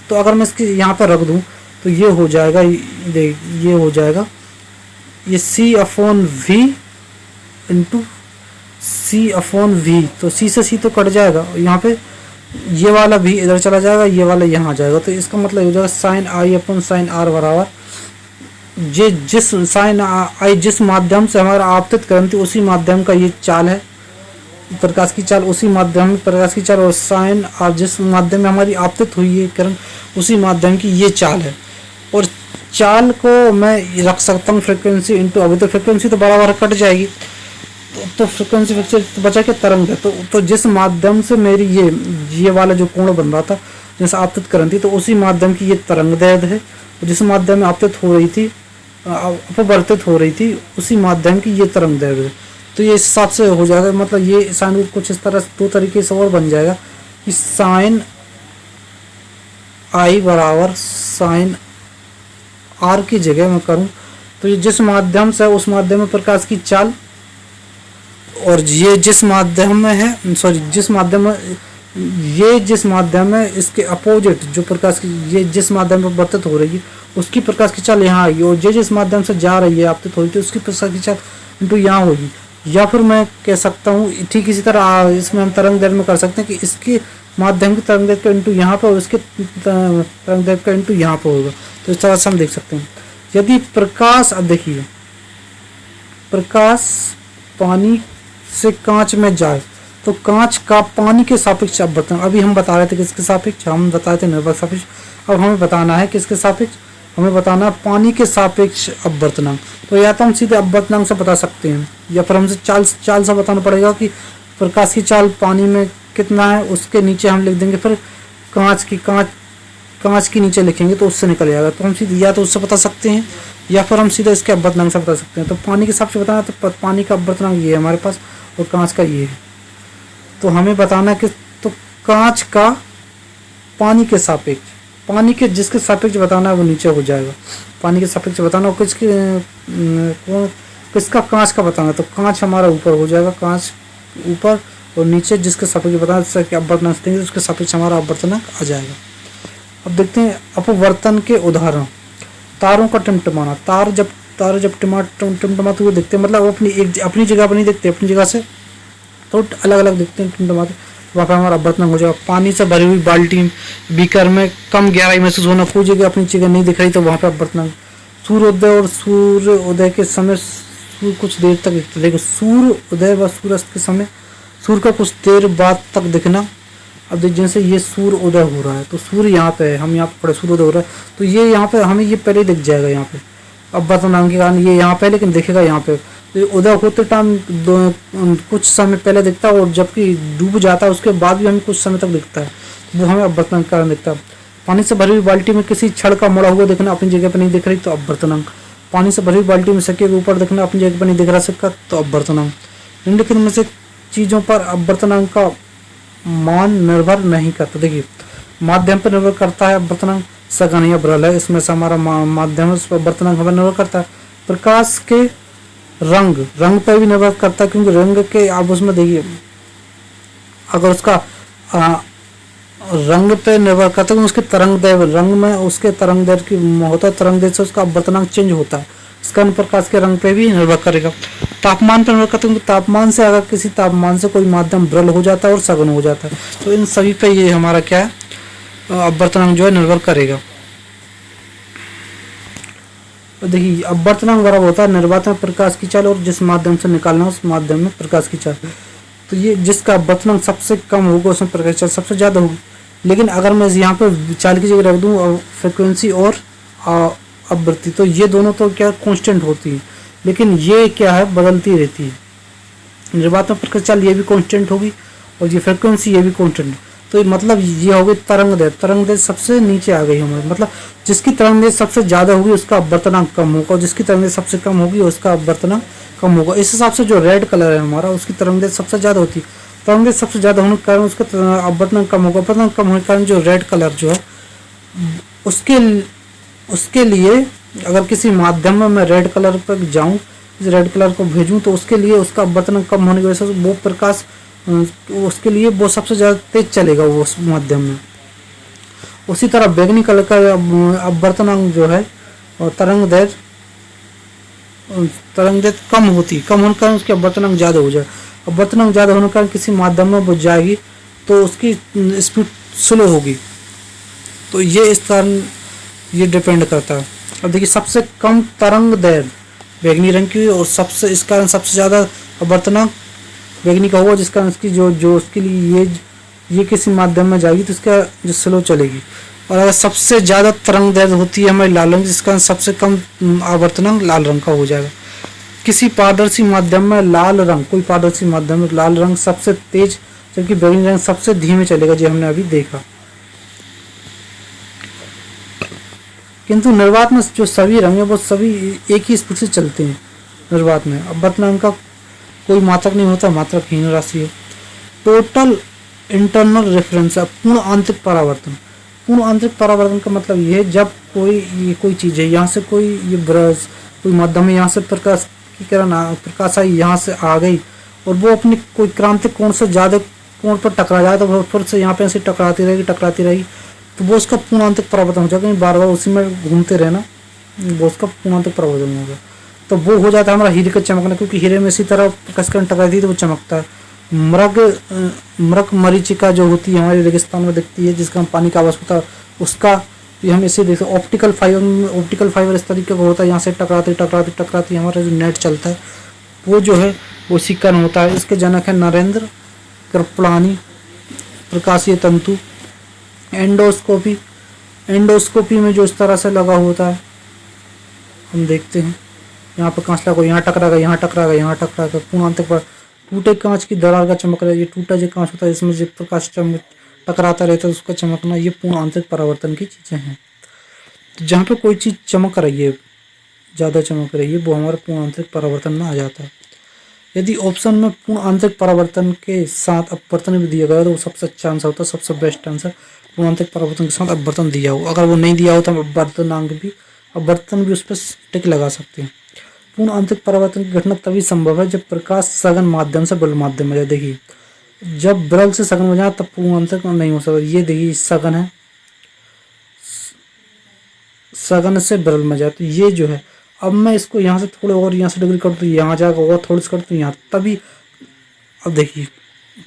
तो अगर मैं इसके यहाँ पर रख दूँ तो ये हो जाएगा, ये हो जाएगा ये C/V इंटू C/V, तो C से C तो कट जाएगा, यहाँ पे ये वाला भी इधर चला जाएगा, ये वाला यहाँ आ जाएगा। तो इसका मतलब हो जाएगा sin I/sin R बराबर जिस sin I जिस माध्यम से हमारा आपतित करण थी उसी माध्यम का ये चाल है, प्रकाश की चाल उसी माध्यम में प्रकाश की चाल, और sin R जिस माध्यम में हमारी आपतित हुई है किरण उसी माध्यम की ये चाल है। और चाल को मैं रख सकता हूँ फ्रिक्वेंसी इंटू, अभी तो फ्रिक्वेंसी तो बराबर कट जाएगी, तो फ्रिक्वेंसी फिक्सर तो बचा के तरंग है। तो जिस माध्यम से मेरी ये वाला जो कोण बन रहा था जैसे आपतित करण थी, तो उसी माध्यम की ये तरंगदैर्घ्य है, जिस माध्यम में आपतित हो रही थी अपवर्तित हो रही थी उसी माध्यम की ये तरंगदैर्घ्य है। तो ये इस हिसाब से हो जाएगा, मतलब ये साइन कुछ इस तरह दो तरीके से और बन जाएगा कि sin I बराबर sin R की जगह मैं करूँ तो ये जिस माध्यम से उस माध्यम में प्रकाश की चाल, और ये जिस माध्यम में है जिस माध्यम में इसके अपोजिट जो प्रकाश की ये जिस माध्यम में वर्तित हो रही है उसकी प्रकाश की चाल यहाँ आएगी, और जिस माध्यम से जा रही है आपतित हो रही थी उसकी प्रकाश की चाल इंटू यहाँ होगी। या फिर मैं कह सकता हूँ ठीक इसी तरह इसमें हम तरंगदैर्घ्य में कर सकते हैं कि इसके माध्यम की तरंगदैर्घ्य का इंटू यहाँ पर और इसके तरंगदैर्घ्य का इंटू यहाँ पर होगा। तो इस तरह से हम देख सकते हैं। यदि प्रकाश, अब देखिए प्रकाश पानी से कांच में जाए तो कांच का पानी के सापेक्ष अपवर्तन, अभी हम बता रहे थे किसके सापेक्ष, हम बता रहे थे निर्भर सापेक्ष, अब हमें बताना है किसके सापेक्ष, हमें बताना है पानी के सापेक्ष अपवर्तनांक। तो या तो हम सीधे अपवर्तनांक से बता सकते हैं या फिर हमसे चाल से बताना पड़ेगा कि प्रकाश की चाल पानी में कितना है, उसके नीचे हम लिख देंगे, फिर कांच के नीचे लिखेंगे तो उससे निकल जाएगा। तो हम सीधे या तो उससे बता सकते हैं या फिर हम सीधे इसके अपवर्तनांक से बता सकते हैं। तो पानी के हिसाब से बताना तो पानी का अपवर्तनांक ये है हमारे पास और कांच का ये है। तो हमें बताना है कि तो कांच का पानी के सापेक्ष, पानी के जिसके सापेक्ष बताना है वो नीचे हो जाएगा, पानी के सापेक्ष बताना और किसका कांच का बताना, तो कांच हमारा ऊपर हो जाएगा, कांच ऊपर और नीचे जिसके सापेक्ष बताना अपवर्तनांक देंगे उसके सापेक्ष हमारा अपवर्तनांक आ जाएगा। अब देखते हैं अपवर्तन के उदाहरण। तारों का टिमटिमाना, तार जब टिमटिमाते हुए दिखते हैं, मतलब वो अपनी जगह पर नहीं दिखते, अपनी जगह से तो अलग अलग दिखते हैं टिमटिमाते, वहाँ पर हमारा अपवर्तनांक हो जाएगा। पानी से भरी हुई बाल्टी बीकर में कम गहराई महसूस होना, कोई जगह अपनी जगह नहीं दिख रही तो वहाँ पर अपवर्तनांक। सूर्योदय और सूर्योदय के समय कुछ देर तक दिखता है, देखो सूर्योदय व सूर्यास्त के समय सूर्य का कुछ देर बाद तक दिखना। अब देख जैसे ये सूर्य उदय हो रहा है तो सूर्य यहाँ पे है, हम यहाँ पे खड़े, सूर्य उदय हो रहा है तो ये यहाँ पे हमें ये पहले दिख जाएगा यहाँ पे अपवर्तनांक के कारण, ये यहाँ पे लेकिन दिखेगा यहाँ पे। तो उदय होते टाइम कुछ समय पहले दिखता है और जबकि डूब जाता है उसके बाद भी हमें कुछ समय तक दिखता है, वो हमें अपवर्तनांक के कारण दिखता है। पानी से भरी हुई बाल्टी में किसी छड़ का मुड़ा हुआ दिखना, अपनी जगह पर नहीं दिख रही तो अपवर्तनांक। पानी से भरी हुई बाल्टी में सिक्के के ऊपर दिखना, अपनी जगह पर नहीं दिख रहा सिक्का तो अपवर्तनांक। निम्नलिखित में से चीज़ों पर अपवर्तनांक का मान निर्भर नहीं करता। देखिए माध्यम पर निर्भर करता है अपवर्तनांक, सघन या विरल है, इसमें से हमारा माध्यम अपवर्तनांक हमें निर्भर करता है। प्रकाश के रंग पर भी निर्भर करता है, क्योंकि रंग के आप उसमें देखिए अगर उसका रंग पे निर्भर करता है, उसके तरंगदैर्घ्य रंग में उसके तरंगदैर्घ्य की होता है, तरंगदैर्घ्य से उसका अपवर्तनांक चेंज होता है, इसका प्रकाश के रंग पे भी निर्भर करेगा। तापमान पर निर्भर करता है, तापमान से अगर किसी तापमान से कोई माध्यम विरल हो जाता है और सघन हो जाता है तो इन सभी पे ये हमारा क्या है अपवर्तनांक जो है निर्भर करेगा। तो देखिए अपवर्तनांक बराबर होता है निर्वात में प्रकाश की चाल और जिस माध्यम से निकालना उस माध्यम में प्रकाश की चाल। तो ये जिसका अपवर्तनांक सबसे कम होगा उसमें प्रकाश की चाल सबसे ज़्यादा होगी। लेकिन अगर मैं यहाँ पे चाल की जगह रख दूँ फ्रिक्वेंसी और आवृत्ति, तो ये दोनों तो क्या कांस्टेंट होती है, लेकिन ये क्या है बदलती रहती है। निर्वात में प्रकाश चाल ये भी कांस्टेंट होगी और ये फ्रिक्वेंसी ये भी कांस्टेंट। तो मतलब ये हो गई तरंगदैर्घ्य सबसे नीचे आ गई हमारी, मतलब जिसकी तरंगदैर्घ्य सबसे ज़्यादा होगी उसका अपवर्तनांक कम होगा और जिसकी तरंगदैर्घ्य सबसे कम होगी उसका अपवर्तनांक कम होगा। इस हिसाब से जो रेड कलर है हमारा उसकी तरंगदैर्घ्य सबसे ज़्यादा होती है, तरंगदैर्घ्य सबसे ज़्यादा होने के कारण उसका अपवर्तनांक कम होगा, अपवर्तनांक कम होने के कारण जो रेड कलर जो है उसके लिए अगर किसी माध्यम में मैं रेड कलर पर जाऊं, इस रेड कलर को भेजूं तो उसके लिए उसका अपवर्तनांक कम होने की वजह से वो प्रकाश उसके लिए वो सबसे ज़्यादा तेज चलेगा वो उस माध्यम में। उसी तरह बैंगनी कलर का अपवर्तनांक जो है और तरंगदैर्घ्य कम होने के कारण उसके अपवर्तनांक ज़्यादा हो जाए। अपवर्तनांक ज़्यादा होने के कारण किसी माध्यम में वो जाएगी तो उसकी स्पीड स्लो होगी, तो ये इस कारण ये डिपेंड करता है। अब देखिए सबसे कम तरंगदैर्घ्य बैंगनी रंग की और सबसे इस कारण सबसे ज़्यादा अपवर्तनांक बैंगनी का होगा, जिस कारण इसकी जो उसके लिए ये किसी माध्यम में जाएगी तो इसका जो स्लो चलेगी। और अगर सबसे ज़्यादा तरंगदैर्घ्य होती है हमारी लाल रंग, जिस कारण सबसे कम अपवर्तनांक लाल रंग का हो जाएगा। किसी पारदर्शी माध्यम में लाल रंग, कोई पारदर्शी माध्यम में लाल रंग सबसे तेज जबकि बैंगनी रंग सबसे धीमे चलेगा, जो हमने अभी देखा। किंतु निर्वात में जो सभी रंग है वो सभी एक ही स्पीड से चलते हैं। निर्वात में अपवर्तनांक का कोई मात्रक नहीं होता, मात्रकहीन राशि है। टोटल इंटरनल रेफरेंस है पूर्ण आंतरिक परावर्तन। पूर्ण आंतरिक परावर्तन का मतलब ये है जब कोई चीज़ है, यहाँ से कोई ये ब्रश कोई माध्यम है, यहाँ से प्रकाश की किरण प्रकाश आई यहाँ से आ गई और वो अपनी कोई क्रांतिक कोण से ज़्यादा कोण पर टकरा जाए तो वो फिर से यहाँ पे ऐसे टकराती रहेगी तो वो उसका पूर्ण आंतरिक परावर्तन हो जाएगा। बार बार उसी में घूमते रहना वो उसका पूर्ण आंतरिक परावर्तन होगा। तो वो हो जाता है हमारा हीरे का चमकना, क्योंकि हीरे में इसी तरह प्रकाश किरण टकराती है तो वो चमकता है। मृग मरीचिका जो होती है हमारे रेगिस्तान में दिखती है, जिसका हम पानी का आवास होता है, उसका भी हम इसे देखते हैं। ऑप्टिकल फाइबर इस तरीके का होता है, यहाँ से टकराती हमारा जो नेट चलता है वो जो है वो इसी कारण होता है। इसके जनक है नरेंद्र कृपलानी। प्रकाशीय तंतु, एंडोस्कोपी। एंडोस्कोपी में जो इस तरह से लगा होता है, हम देखते हैं यहाँ पर कांच लगा, यहाँ टकरा गया, यहाँ टकरा गया, यहाँ टकरा गया, पूर्ण अंत पर टूटे कांच की दरार का चमक रहा है। ये टूटा जो कांच होता है इसमें जो प्रकाश टकराता रहता है उसका चमकना, ये पूर्ण आंतरिक परावर्तन की चीज़ें हैं। तो जहाँ पे कोई चीज़ चमक रही है, ज़्यादा चमक रही है, वो हमारा पूर्ण आंतरिक परावर्तन में आ जाता है। यदि ऑप्शन में पूर्ण आंतरिक परावर्तन के साथ अपवर्तन भी दिया गया तो सबसे अच्छा आंसर होता है, सबसे बेस्ट आंसर पूर्ण आंतरिक परावर्तन के साथ अपवर्तन दिया हो। अगर वो नहीं दिया हो तो हम अपवर्तन भी उस पर टिक लगा सकते हैं। पूर्ण आंतरिक परावर्तन की घटना तभी संभव है जब प्रकाश सघन माध्यम से बल माध्यम में जाए। देखिए जब बल से सघन में जाए तब पूर्ण आंतरिक नहीं हो सकता। ये देखिए सघन है, सघन से बल में जाए, तो ये जो है, अब मैं इसको यहाँ से थोड़े और यहाँ से डिग्री कर दूँ, यहाँ जाकर और थोड़ी सी कर दूँ यहाँ, तभी अब देखिए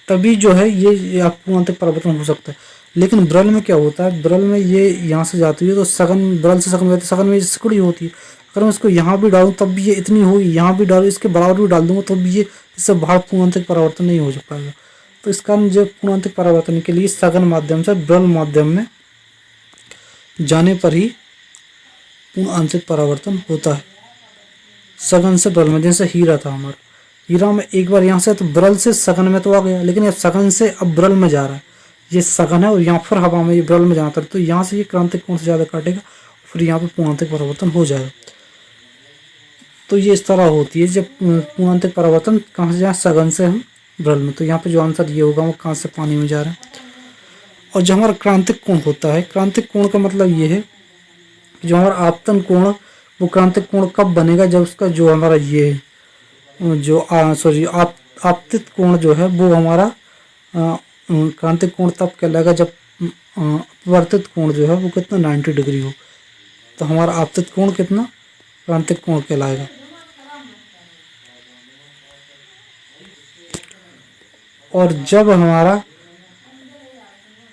तभी जो है ये पूर्ण आंतरिक परावर्तन हो सकता है। लेकिन ब्रल में क्या होता है, ब्रल में ये यहाँ से जाती है तो सघन, ब्रल से सघन में, सघन में सिकुड़ी होती है। अगर मैं इसको यहाँ भी डालूँ तब भी ये इतनी होगी, यहाँ भी डालूँ, इसके बराबर भी डाल दूंगा तो भी ये इससे बाहर पूर्ण आंतरिक परावर्तन नहीं हो पाएगा। तो इस कारण जो पूर्ण आंतरिक परावर्तन के लिए सघन माध्यम से ब्रल माध्यम में जाने पर ही पूर्ण आंतरिक परावर्तन होता है। सघन से ब्रल में, जैसे हीरा था हमारा, हीरा में एक बार यहाँ से तो ब्रल से सघन में तो आ गया, लेकिन अब सघन से अब ब्रल में जा रहा है। ये सघन है और यहाँ फिर हवा में ये ब्रल में जाता है, तो यहाँ से ये क्रांतिक कोण से ज़्यादा काटेगा, फिर यहाँ पे पूर्ण आंतरिक परावर्तन हो जाएगा। तो ये इस तरह होती है जब पूर्ण आंतरिक परावर्तन कहाँ से जाए, सघन से हम ब्रल में। तो यहाँ पे जो आंसर ये होगा वो कहाँ से पानी में जा रहा है। और जो हमारा क्रांतिक कोण होता है, क्रांतिक कोण का मतलब ये है कि जो हमारा आपतन कोण, वो क्रांतिक कोण कब बनेगा, जब उसका जो हमारा ये जो आपतित कोण जो है वो हमारा क्रांतिक कोण तब कहलाएगा जब अपवर्तित कोण जो है वो कितना 90 डिग्री हो। तो हमारा आपतित कोण कितना, क्रांतिक कोण कहलाएगा। और जब हमारा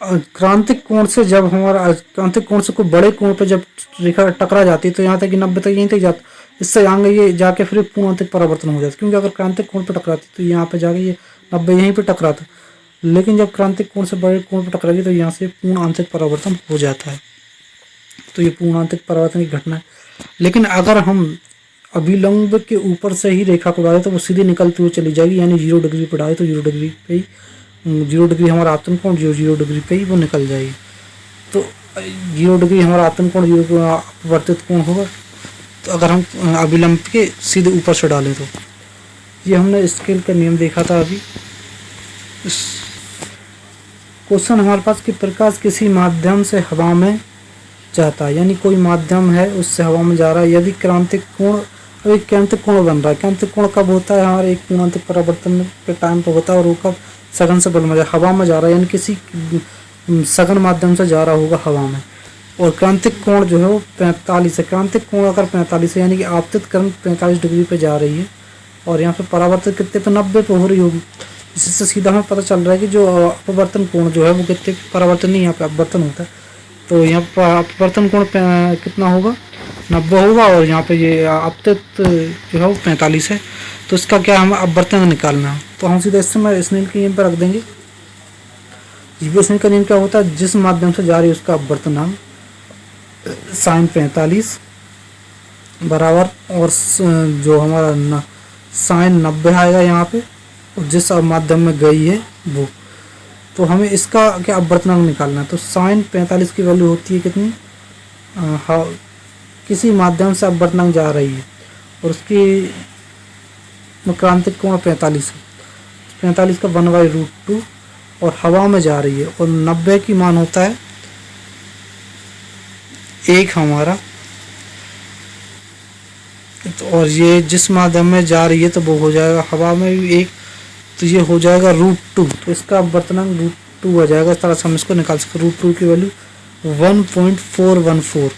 क्रांतिक कोण से, जब हमारा क्रांतिक कोण से कोई बड़े कोण पे जब रेखा टकरा जाती है तो यहाँ तक कि 90 तक यहीं तक जाता, इससे आगे ये जाके फिर पूर्ण आंतरिक परावर्तन हो जाता है। क्योंकि अगर क्रांतिक कोण पे टकराती तो यहाँ पे जाके ये 90 यहीं पे टकराता, लेकिन जब क्रांतिक कोण से बड़े कोण पे टकराती तो यहाँ से पूर्ण आंतरिक परावर्तन हो जाता है। तो ये पूर्ण आंतरिक परावर्तन की घटना है। लेकिन अगर हम अभिलंब के ऊपर से ही रेखा को डालें तो वो सीधे निकलती हुई चली जाएगी, यानी 0 डिग्री पर डाले तो 0 डिग्री पे ही, 0 डिग्री हमारा आपतन कोण 0 डिग्री पे ही वो निकल जाएगी। तो 0 डिग्री हमारा आपतन कोण, 0 अपवर्तित कोण होगा। तो अगर हम अभिलंब के सीधे ऊपर से डालें तो ये हमने स्केल का नियम देखा था अभी। क्वेश्चन हमारे पास कि प्रकाश किसी माध्यम से हवा में जाता है, यानी कोई माध्यम है उससे हवा में जा रहा है। यदि क्रांतिक कोण, अभी क्रांतिक कोण बन रहा है, क्रांतिक कोण कब होता है, हमारे एक पूर्ण आंतरिक परावर्तन के टाइम पर होता है। और वो कब, सघन से बल में हवा में जा रहा है, यानी किसी सघन माध्यम से जा रहा होगा हवा में। और क्रांतिक कोण जो है वो 45 है। क्रांतिक कोण अगर 45 है यानी कि आपतित करण 45 डिग्री पे जा रही है, और यहाँ पे परावर्तित कितने पे, 90 पे हो रही होगी। इससे सीधा हमें पता चल रहा है कि जो अपवर्तन कोण जो है वो कितने, परावर्तन नहीं, यहाँ पे अपवर्तन होता है। तो यहाँ पर अपवर्तन कोण कितना होगा, 90 होगा, और यहाँ पे ये आपतित जो है वो 45 है। तो इसका क्या हमें अपवर्तन निकालना है, तो हम सीधा इससे मैं स्नेल के नियम पर रख देंगे। स्नेल का नियम क्या होता है, जिस माध्यम से जा रही है उसका अपवर्तन नाम साइन 45 बराबर, और जो हमारा साइन 90 आएगा यहाँ पे, और जिस माध्यम में गई है वो। तो हमें इसका क्या अपवर्तनांक निकालना है। तो साइन 45 की वैल्यू होती है कितनी, किसी माध्यम से अपवर्तनांक जा रही है और उसकी क्रांतिक कोण 45 है, 45 का 1/√2, और हवा में जा रही है, और 90 की मान होता है 1 हमारा। तो और ये जिस माध्यम में जा रही है तो वो हो जाएगा हवा में भी 1, तो ये हो जाएगा √2। तो इसका अपवर्तनांक √2 हो जाएगा। इस तरह से हम इसको निकाल सकते, √2 की वैल्यू 1.414।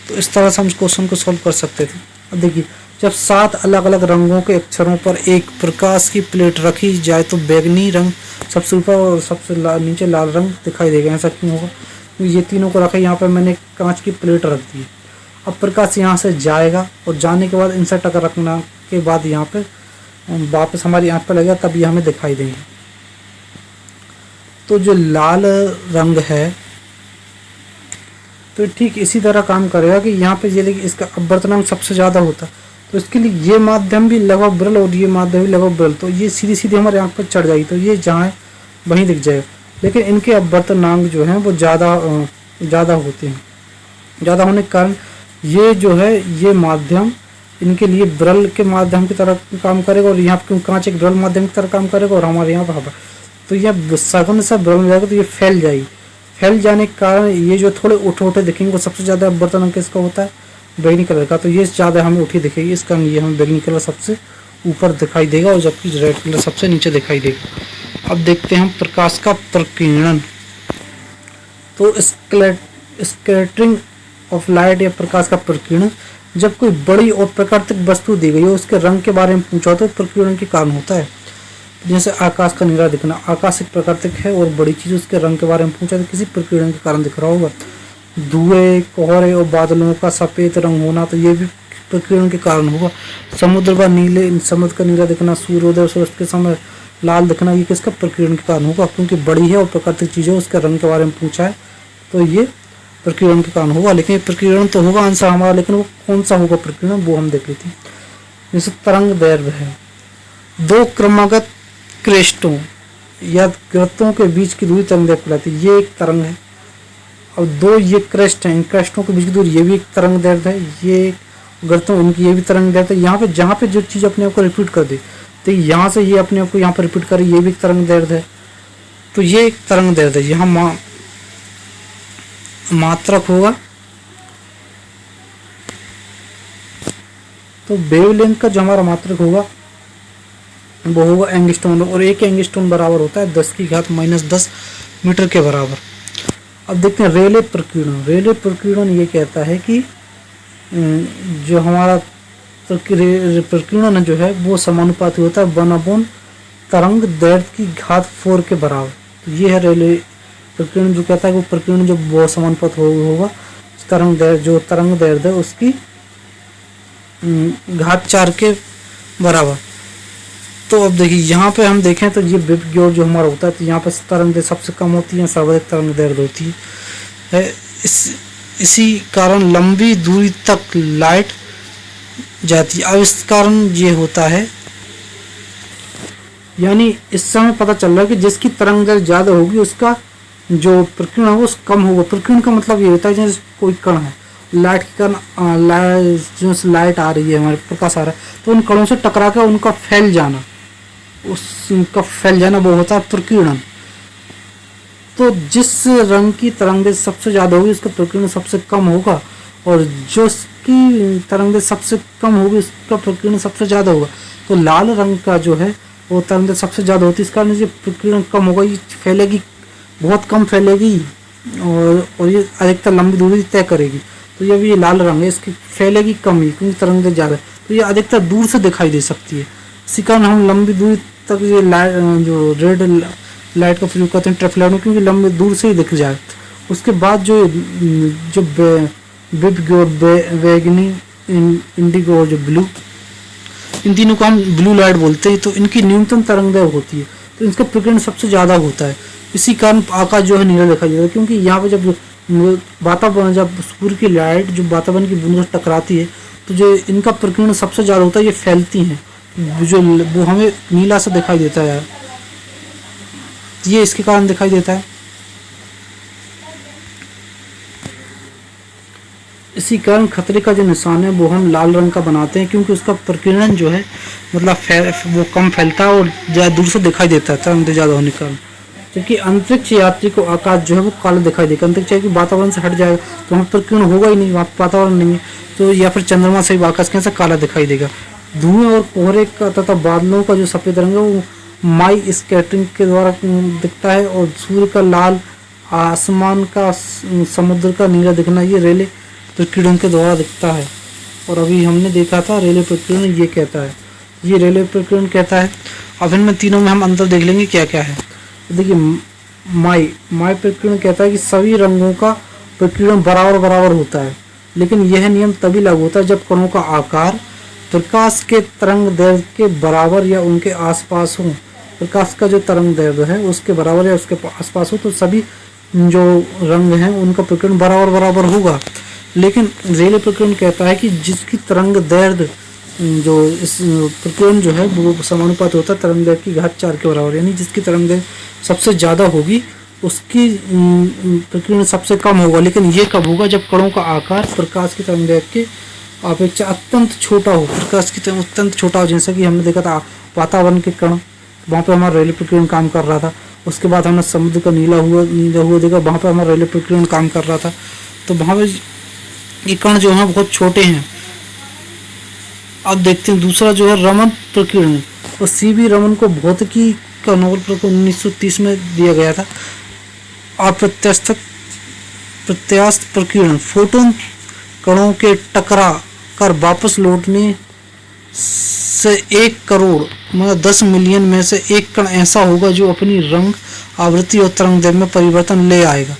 तो इस तरह से हम इस क्वेश्चन को सॉल्व कर सकते थे। अब देखिए, जब 7 अलग अलग रंगों के अक्षरों पर एक प्रकाश की प्लेट रखी जाए तो बैगनी रंग सबसे ऊपर और सबसे नीचे लाल रंग दिखाई देगा। ऐसा क्यों होगा, ये तीनों को रखा है, यहाँ पर मैंने कांच की प्लेट रख दी है। अब प्रकाश यहाँ से जाएगा और जाने के बाद इनसे टकराने के बाद यहाँ पे वापस हमारी आँख पर लगेगा तब ये हमें दिखाई देंगे। तो जो लाल रंग है तो ठीक इसी तरह काम करेगा कि यहाँ पे ये देखिए इसका अपवर्तनांक सबसे ज़्यादा होता है, तो इसके लिए ये माध्यम भी लगभग विरल और ये माध्यम भी लगभग विरल, तो ये सीधी सीधी हमारे आँख पर चढ़ जाएगी, तो ये जहाँ है वहीं दिख जाएगा। लेकिन इनके अपवर्तनांक जो हैं वो ज़्यादा होते हैं। ज़्यादा होने के कारण ये जो है ये माध्यम इनके लिए विरल के माध्यम की तरह काम करेगा, और यहाँ क्योंकि कांच एक विरल माध्यम की तरह काम करेगा और हमारे यहाँ पर हवा, तो यह सघन सा विरल में जाएगा तो ये फैल जाएगी। फैल जाने के कारण ये जो थोड़े उठे दिखेंगे वो सबसे ज़्यादा अपवर्तनांक किसका होता है, बैंगनी कलर का, तो ये ज़्यादा हमें उठी दिखेगी, इस कारण ये हमें बैंगनी कलर सबसे ऊपर दिखाई देगा और जबकि रेड कलर सबसे नीचे दिखाई देगा। अब देखते हैं हम प्रकाश का प्रकीर्णन। तो स्कैटरिंग ऑफ लाइट या प्रकाश का प्रकीर्णन, जब कोई बड़ी और प्राकृतिक वस्तु दी गई हो उसके रंग के बारे में पूछा तो प्रकीर्णन के कारण होता है। जैसे आकाश का नीला दिखना, आकाश एक प्राकृतिक है और बड़ी चीज, उसके रंग के बारे में पूछा तो किसी प्रकीर्णन के कारण दिख रहा होगा। धुएं, कोहरे और बादलों का सफेद रंग होना तो ये भी प्रकीर्णन के कारण होगा। समुद्र का नीला दिखना, सूर्योदय और सूर्यास्त के समय लाल दिखना, ये किसका प्रकीर्णन के कारण होगा, क्योंकि बड़ी है और प्राकृतिक चीज है, उसके रंग के बारे में पूछा है तो ये प्रकीर्णन के कारण होगा। लेकिन प्रकीर्णन तो होगा आंसर हमारा, लेकिन वो कौन सा होगा प्रकीर्णन वो हम देख लेते हैं। जैसे तरंग दैर्घ्य है, दो क्रमागत क्रेस्टों या गर्तों के बीच की दूरी तरंग दैर्घ्य कहलाती है, ये एक तरंग है। और दो ये क्रेस्ट हैं, इन क्रेस्टों के बीच की दूरी ये भी एक तरंग दैर्घ्य है, ये गर्तों इनकी ये भी तरंग दैर्घ्य है। यहाँ पे जहाँ पे जो चीज़ अपने आप को रिपीट कर दे तो यहाँ से ये अपने आप को यहाँ पर रिपीट करे, ये भी एक तरंग दैर्घ्य है, तो ये एक तरंग दैर्घ्य है। यहाँ मात्रक होगा तो वेवलेंथ का जो हमारा मात्रक होगा वो होगा एंगस्ट्रॉम, और एक एंगस्ट्रॉम बराबर होता है 10⁻⁻10 मीटर के बराबर। अब देखते हैं रेले प्रकीर्णन। रेले प्रकीर्णन ये कहता है कि जो हमारा प्रकीर्णन जो है वो समानुपाती होता है 1/, तरंग दैर्घ्य की घात 4 के बराबर। तो ये है रेले प्रकीर्णन, जो कहता है वो प्रकीर्णन जो वो समानुपात होगा तरंग दैर्घ्य है उसकी घात 4 के बराबर। तो अब देखिए यहाँ पे हम देखें तो ये विपग्योर जो हमारा होता है तो यहाँ पे तरंग दैर्घ्य सबसे कम होती है, सर्वाधिक तरंग दैर्घ्य होती है। इसी कारण लंबी दूरी तक लाइट जाती है। अब इस कारण ये होता है, यानी इस समय पता चल रहा है कि जिसकी तरंग दैर्घ्य ज़्यादा होगी उसका जो प्रकीर्णन है वो कम होगा। प्रकीर्णन का मतलब ये होता है जैसे कोई कण है, लाइट के कण लाइट आ रही है, हमारे प्रकाश आ रहा है तो उन कणों से टकरा कर उनका फैल जाना वो होता है प्रकीर्णन। तो जिस रंग की तरंग दैर्घ्य सबसे ज़्यादा होगी उसका प्रकीर्णन सबसे कम होगा, और जिसकी तरंग दैर्घ्य सबसे कम होगी उसका प्रकीर्णन सबसे ज़्यादा होगा। तो लाल रंग का जो है वो तरंग दैर्घ्य सबसे ज़्यादा होती है, इस कारण ये प्रकीर्णन कम होगा, ये फैलेगी, बहुत कम फैलेगी और ये अधिकतर लंबी दूरी तय करेगी। तो ये भी ये लाल रंग है, इसकी फैलेगी कम ही क्योंकि तरंग दैर्घ्य ज़्यादा है, तो ये अधिकतर दूर से दिखाई दे सकती है। इसी कारण हम लंबी दूरी तक ये जो रेड लाइट का प्रयोग करते हैं ट्रैफिक में, क्योंकि लंबी दूर से ही दिख जाए। उसके बाद जो बैगनी, इंडिगो और जो ब्लू, इन तीनों को हम ब्लू लाइट बोलते हैं। तो इनकी न्यूनतम तरंग दैर्घ्य होती है तो इनका प्रकीर्णन सबसे ज़्यादा होता है। इसी कारण आकाश जो है नीला दिखाई देता है, क्योंकि यहाँ पे जब वातावरण, जब सूर्य की लाइट जो वातावरण की बूंदों से टकराती है तो जो इनका प्रकीर्णन सबसे ज़्यादा होता है, ये फैलती हैं, जो वो हमें नीला सा दिखाई देता है, ये इसके कारण दिखाई देता है। इसी कारण खतरे का जो निशान है वो हम लाल रंग का बनाते हैं, क्योंकि उसका प्रकीर्णन जो है मतलब वो कम फैलता है और ज़्यादा दूर से दिखाई देता है तरंग ज़्यादा होने के कारण। जबकि अंतरिक्ष यात्री को आकाश जो है वो काला दिखाई देगा, अंतरिक्ष यात्री वातावरण से हट जाएगा तो वहाँ प्रकीर्णन होगा ही नहीं, वहाँ वातावरण नहीं है, तो या फिर चंद्रमा से आकाश कैसे काला दिखाई देगा। धुएं और कोहरे का तथा बादलों का जो सफ़ेद रंग है वो माई स्कैटरिंग के द्वारा दिखता है, और सूर्य का लाल, आसमान का, समुद्र का नीला दिखना ये रेले प्रकीर्णन के द्वारा दिखता है। और अभी हमने देखा था रेले प्रकीर्णन ये कहता है, ये रेले प्रकीर्णन कहता है। अब इनमें तीनों में हम अंतर देख लेंगे क्या क्या है। देखिए माई प्रकीर्णन कहता है कि सभी रंगों का प्रकीर्णन बराबर होता है, लेकिन यह नियम तभी लागू होता है जब कणों का आकार प्रकाश के तरंग दैर्घ्य के बराबर या उनके आसपास हो, प्रकाश का जो तरंग दैर्घ्य है उसके बराबर या उसके आसपास हो, तो सभी जो रंग हैं उनका प्रकीर्णन बराबर बराबर होगा। लेकिन रेले प्रकीर्णन कहता है कि जिसकी तरंग दैर्घ्य जो इस प्रकीर्णन जो है वो समानुपात होता है तरंग दैर्घ्य की घात 4 के बराबर, यानी जिसकी तरंग दैर्घ्य सबसे ज़्यादा होगी उसकी प्रकीर्णन सबसे कम होगा। लेकिन ये कब होगा? जब कणों का आकार प्रकाश की तरंग दैर्घ्य के अपेक्षा अत्यंत छोटा हो, प्रकाश की तरंग अत्यंत छोटा हो। जैसा कि हमने देखा था वातावरण के कण, वहाँ पे हमारा रेले प्रकीर्णन काम कर रहा था। उसके बाद हमने समुद्र का नीला हुआ देखा, वहाँ पे हमारा रेले प्रकीर्णन काम कर रहा था। तो वहाँ पे ये कण जो है बहुत छोटे हैं। अब देखते हैं दूसरा जो है रमन प्रकीर्णन। और सीवी रमन को भौतिकी का नोबेल प्राइज 1930 में दिया गया था। अप्रत्यास्थ प्रकीर्णन, फोटोन कणों के टकरा कर वापस लौटने से 1 करोड़ मतलब 10 मिलियन में से एक कण ऐसा होगा जो अपनी रंग आवृत्ति और तरंग दैर्घ्य में परिवर्तन ले आएगा।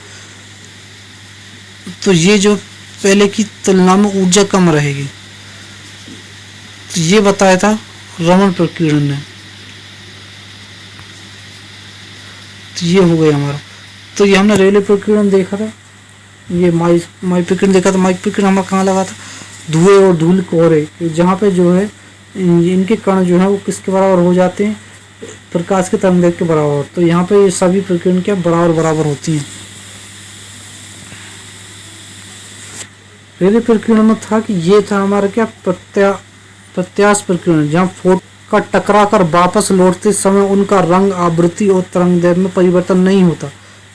तो ये जो पहले की तुलना में ऊर्जा कम रहेगी, तो ये बताया था रमन प्रकीर्णन ने। तो ये हो गया हमारा। तो ये हमने रेले प्रकीर्णन देखा था, ये माइक प्रकीर्णन देखा था। माइक प्रकीर्णन हमारा कहाँ लगा था? धुएं और धूल कोहरे, जहाँ पे जो है इनके कण जो है वो किसके बराबर हो जाते हैं? प्रकाश के तरंग दैर्घ्य के बराबर। तो यहाँ पे ये सभी प्रकीर्णन क्या बराबर बराबर होती हैं। रेले प्रकीर्णन में था कि ये था हमारा क्या प्रत्यास्थ प्रकीर्णन, जहाँ फोटो का टकरा कर वापस लौटते समय उनका रंग आवृत्ति और तरंग दैर्घ्य में परिवर्तन नहीं होता।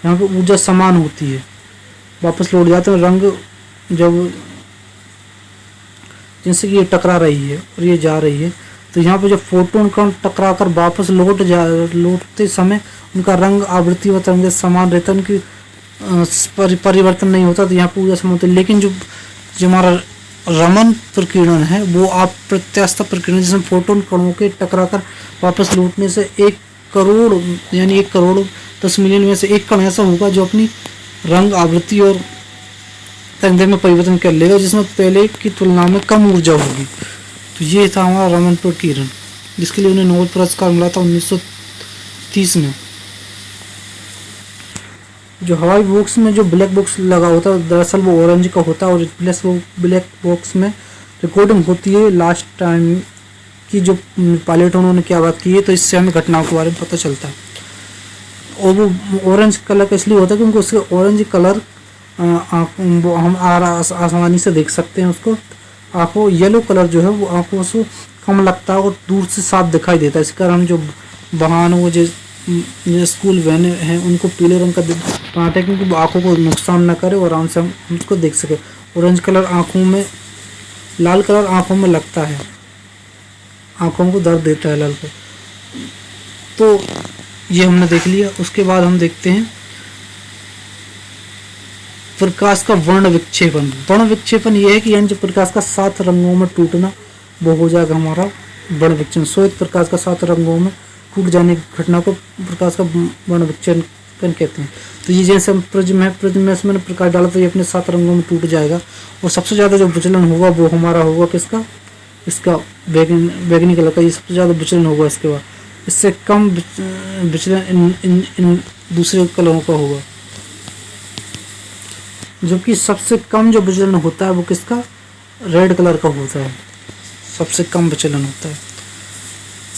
यहाँ पे ऊर्जा समान होती है, वापस लौट जाते हैं रंग। जब जिनसे कि ये टकरा रही है और ये जा रही है, तो यहाँ पे जब फोटोन कण टकरा कर वापस लौटते समय उनका रंग आवृत्ति व तरंग समान रहता है, उनकी परिवर्तन नहीं होता। तो यहाँ पे ऊर्जा समान होती है। लेकिन जो हमारा रमन प्रकीर्णन है वो अप्रत्यास्थ प्रकीर्णन, जिसमें फोटोन कणों के टकरा कर वापस लौटने से 1 करोड़ यानी 1 करोड़ 10 मिलियन में से एक कण ऐसा होगा जो अपनी रंग आवृत्ति और तरंग दैर्घ्य में परिवर्तन कर लेगा, जिसमें पहले की तुलना में कम ऊर्जा होगी। तो ये था हमारा रमन प्रकीर्णन, जिसके लिए उन्हें नोबेल पुरस्कार मिला था 1930 में। जो हवाई बॉक्स में जो ब्लैक बॉक्स लगा होता है दरअसल वो ऑरेंज का होता है, और ब्लैक बॉक्स में रिकॉर्डिंग होती है लास्ट टाइम की जो पायलट उन्होंने क्या बात की है, तो इससे हमें घटनाओं के बारे में पता चलता है। और वो ऑरेंज कलर का इसलिए होता है क्योंकि उसके ऑरेंज कलर वो हम आसानी से देख सकते हैं उसको। आंखों येलो कलर जो है वो आंखों से कम लगता है और दूर से साफ दिखाई देता है। इस कारण जो वाहन वो जो स्कूल वैन हैं उनको पीले रंग का बनाते हैं, क्योंकि वो आंखों को नुकसान ना करे और आराम से हम उसको देख सके। ऑरेंज कलर आंखों में, लाल कलर आंखों में लगता है, आंखों को दर्द देता है लाल कलर। तो ये हमने देख लिया। उसके बाद हम देखते हैं प्रकाश का वर्ण विक्षेपण। वर्ण विक्षेपण ये है कि यानी जो प्रकाश का 7 रंगों में टूटना वो हो जाएगा हमारा वर्ण विक्षेपण। श्वेत प्रकाश का 7 रंगों में टूट जाने की घटना को प्रकाश का वर्ण विक्षेपण कहते हैं। तो ये जैसे हम प्रिज्म है, प्रिज्म में इसमें प्रकाश डाला तो ये अपने 7 रंगों में टूट जाएगा। और सबसे ज़्यादा जो विचलन होगा वो हमारा होगा किसका? इसका बैगनी कलर का, ये सबसे ज़्यादा विचलन होगा। इसके बाद इससे कम विचलन इन दूसरे कलरों का होगा। जबकि सबसे कम जो विचलन होता है वो किसका? रेड कलर का होता है, सबसे कम विचलन होता है।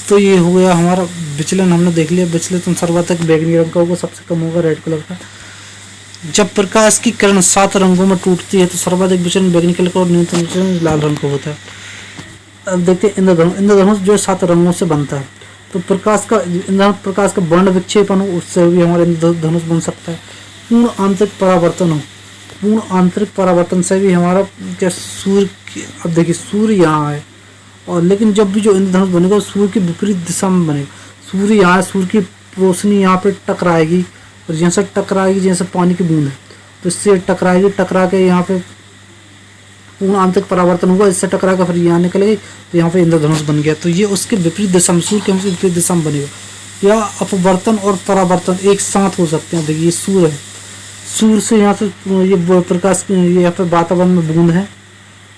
तो ये हो गया हमारा विचलन, हमने देख लिया। विचलन सर्वाधिक बैगनी रंग का होगा, सबसे कम होगा रेड कलर का। जब प्रकाश की किरण 7 रंगों में टूटती है तो सर्वाधिक विचलन बैगनी कलर का और न्यूनतम विचलन लाल रंग का होता है। अब देखते हैं इंद्रधनुष। इंद्रधनुष जो 7 रंगों से बनता है। तो प्रकाश का वर्ण विक्षेपण हो उससे भी हमारा इंद्रधनुष बन सकता है। पूर्ण आंतरिक परावर्तन हो, पूर्ण आंतरिक परावर्तन से भी हमारा क्या सूर्य, अब देखिए सूर्य यहाँ है और लेकिन जब भी जो इंद्रधनुष बनेगा सूर्य की विपरीत दिशा में बनेगा। सूर्य यहाँ है, सूर्य की रोशनी यहाँ पे टकराएगी और जैसे टकराएगी जैसे पानी की बूंद है तो इससे टकराएगी, टकरा के यहाँ पे पूर्ण आंतरिक परावर्तन होगा, इससे टकरा कर फिर यहाँ निकलेगी तो यहाँ पे इंद्रधनुष बन गया। तो ये उसके विपरीत दिशा में, सूर्य के विपरीत दिशा में बनेगा। या अपवर्तन और परावर्तन एक साथ हो सकते हैं। देखिए ये सूर्य है, सूर्य से यहाँ से ये प्रकाश, ये यहाँ पे वातावरण में बूंद है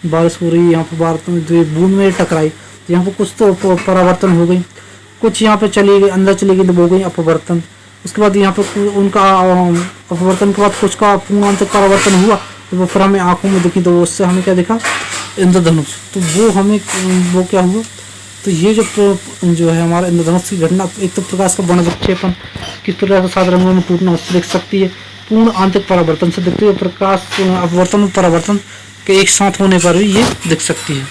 बारिश हो रही है, यहाँ पर बूंद में टकराई तो यहाँ पर कुछ तो परावर्तन हो गई, कुछ यहाँ पे चली गई, अंदर चली गई तो वो गई अपवर्तन। उसके बाद यहाँ पे उनका अपवर्तन के बाद कुछ का पूर्णांतक परावर्तन हुआ तो वो फिर हमें आंखों में दिखी, तो उससे हमें क्या दिखा, इंद्रधनुष। तो वो हमें वो क्या हुआ, तो ये जो है हमारा इंद्रधनुष की घटना, एक तो प्रकाश का वर्णविक्षेपण किस प्रकार से 7 रंगों में टूटना उससे देख सकती है, पूर्ण आंतरिक परावर्तन से देखते हुए प्रकाश अपवर्तन और परावर्तन के एक साथ होने पर भी ये दिख सकती है।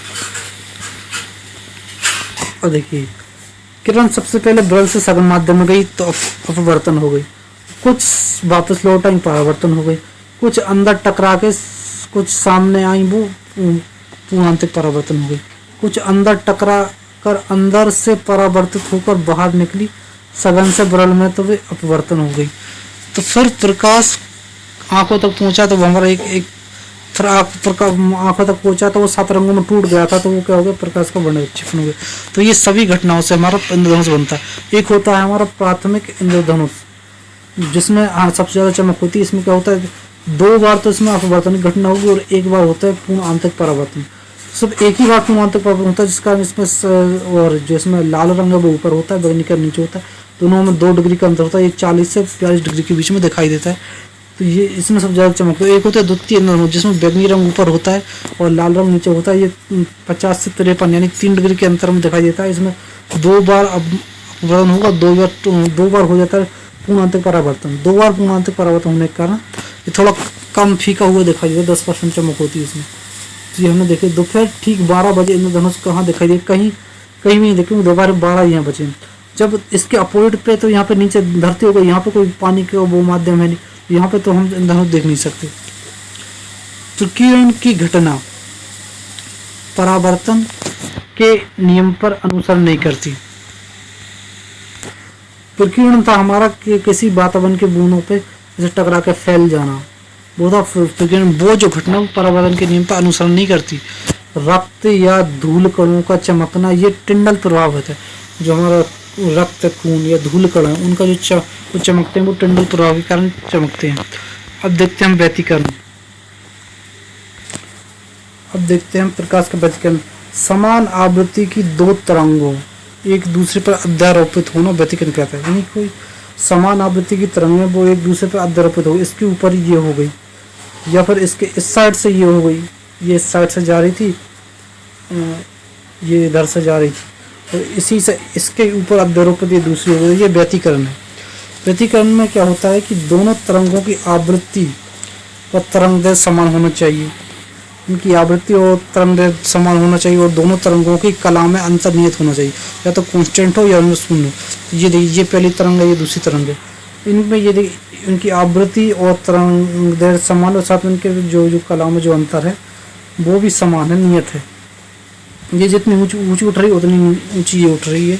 और देखिए किरण सबसे पहले बल्ब से सघन माध्यम में गई तो अपवर्तन हो गई, कुछ वापस लौट आई परावर्तन हो गई, कुछ अंदर टकरा के कुछ सामने आई वो पूर्णांतक परावर्तन हो गई, कुछ अंदर टकरा कर अंदर से परावर्तित होकर बाहर निकली सघन से बल्ब में तो वे अपवर्तन हो गई। तो फिर प्रकाश आंखों तक पहुंचा तो वो हमारा एक फिर आंखों तक पहुंचा तो वो 7 रंगों में टूट गया था, तो वो क्या हो गया, प्रकाश का वर्णविक्षेपण हो गया। तो ये सभी घटनाओं से हमारा इंद्रधनुष बनता है। एक होता है हमारा प्राथमिक इंद्रधनुष, जिसमें सबसे ज्यादा चमक होती है। इसमें क्या होता है, 2 बार तो इसमें अपवर्तन की घटना होगी और 1 बार होता है पूर्ण आंतरिक परावर्तन। सब एक ही बार पूर्ण आंतरिक परावर्तन होता है, जिसका इसमें और जो इसमें लाल रंग है वो ऊपर होता है, बैंगनी का नीचे होता है। दोनों में 2 डिग्री का अंतर होता है, ये 40 से 42 डिग्री के बीच में दिखाई देता है। तो ये इसमें सबसे ज़्यादा चमक है। एक होता है द्वितीय इंद्रधनुष, जिसमें बैंगनी रंग ऊपर होता है और लाल रंग नीचे होता है। ये 50 से 53 यानी 3 डिग्री के अंतर में दिखाई देता है। इसमें 2 बार अपवर्तन होगा, 2 बार हो जाता है पूर्ण आंतरिक परावर्तन। 2 बार पूर्ण आंतरिक परावर्तन होने के कारण ये थोड़ा कम फीका हुआ दिखाई देता है, 10% चमक होती है इसमें। तो ये हमने देखे दोपहर ठीक 12 बजे इंद्रधनुष कहाँ दिखाई दे, कहीं भी नहीं देखे, दोपहर 12 यहाँ बजे। जब इसके अपोजिट पे तो यहाँ पे नीचे धरती हो गई, यहाँ पे कोई पानी का वो माध्यम है नहीं, यहाँ पे तो हम इंद्रधनुष देख नहीं सकते। तो किरण की घटना परावर्तन के नियम पर अनुसरण नहीं करती। प्रकीर्णन था हमारा कि किसी वातावरण के बूंदों पे जैसे टकरा के फैल जाना, वो था प्रकीर्णन। वो जो घटना परावर्तन के नियम पर अनुसरण नहीं करती। रक्त या धूल कणों का चमकना, ये टिंडल प्रभाव होता है। जो हमारा रक्त, खून या धूल कण है, उनका जो चमकते हैं वो टिंडल प्रभाव के कारण चमकते हैं। अब देखते हैं हम व्यतिकरण। अब देखते हैं हम प्रकाश का व्यतिकरण। समान आवृत्ति की 2 तरंगों एक दूसरे पर अध्यारोपित होना व्यतिकरण कहता है। यानी कोई समान आवृत्ति की तरंगें वो एक दूसरे पर अध्यारोपित हो गई, इसके ऊपर ये हो गई या फिर इसके इस साइड से ये हो गई, ये इस साइड से जा रही थी, ये इधर से जा रही थी, तो इसी से इसके ऊपर अध्यारोपित ये दूसरी हो गई, ये व्यतिकरण है। व्यतिकरण में क्या होता है कि दोनों तरंगों की आवृत्ति व तरंगदैर्घ्य समान होना चाहिए। इनकी आवृत्ति और तरंगदैर्घ्य समान होना चाहिए और दोनों तरंगों की कला में अंतर नियत होना चाहिए, या तो कांस्टेंट हो या उनमें शून्य हो। ये देखिए, ये पहली तरंग है, ये दूसरी तरंग है। इनमें ये देखिए इनकी आवृत्ति और तरंगदैर्घ्य समान और साथ में इनके जो कला में जो अंतर है वो भी समान है, नियत है। ये जितनी ऊंची उठ रही है उतनी ऊंची ये उठ रही है।